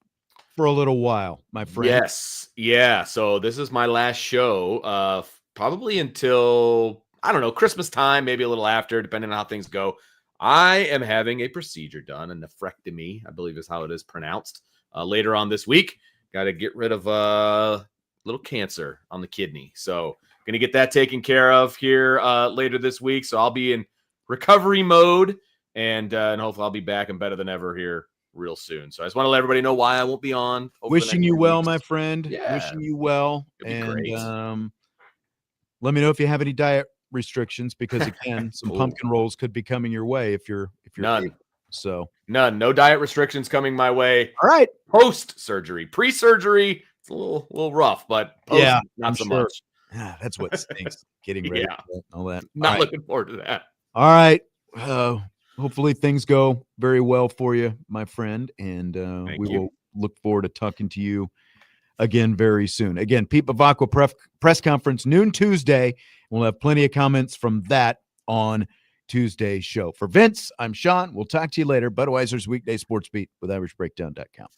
for a little while, my friend. Yes. Yeah. So this is my last show, probably until, I don't know, Christmas time, maybe a little after, depending on how things go. I am having a procedure done, a nephrectomy, I believe is how it is pronounced, later on this week. Got to get rid of a little cancer on the kidney. So going to get that taken care of here later this week. So I'll be in recovery mode, and hopefully I'll be back and better than ever here real soon. So I just want to let everybody know why I won't be on. Wishing you well, my friend. Yeah. Wishing you well. It'd be great. Let me know if you have any diet restrictions, because again, some pumpkin rolls could be coming your way if you're none. able. So no diet restrictions coming my way. All right. Post surgery, pre-surgery, it's a little rough, but post, not so much. Yeah, that's what stinks. Getting ready for all that. Not looking forward to that. All right. Hopefully things go very well for you, my friend, and we will look forward to talking to you again very soon. Again, Pete Bevacqua press conference noon Tuesday. We'll have plenty of comments from that on Tuesday's show. For Vince, I'm Sean. We'll talk to you later. Budweiser's Weekday Sports Beat with IrishBreakdown.com.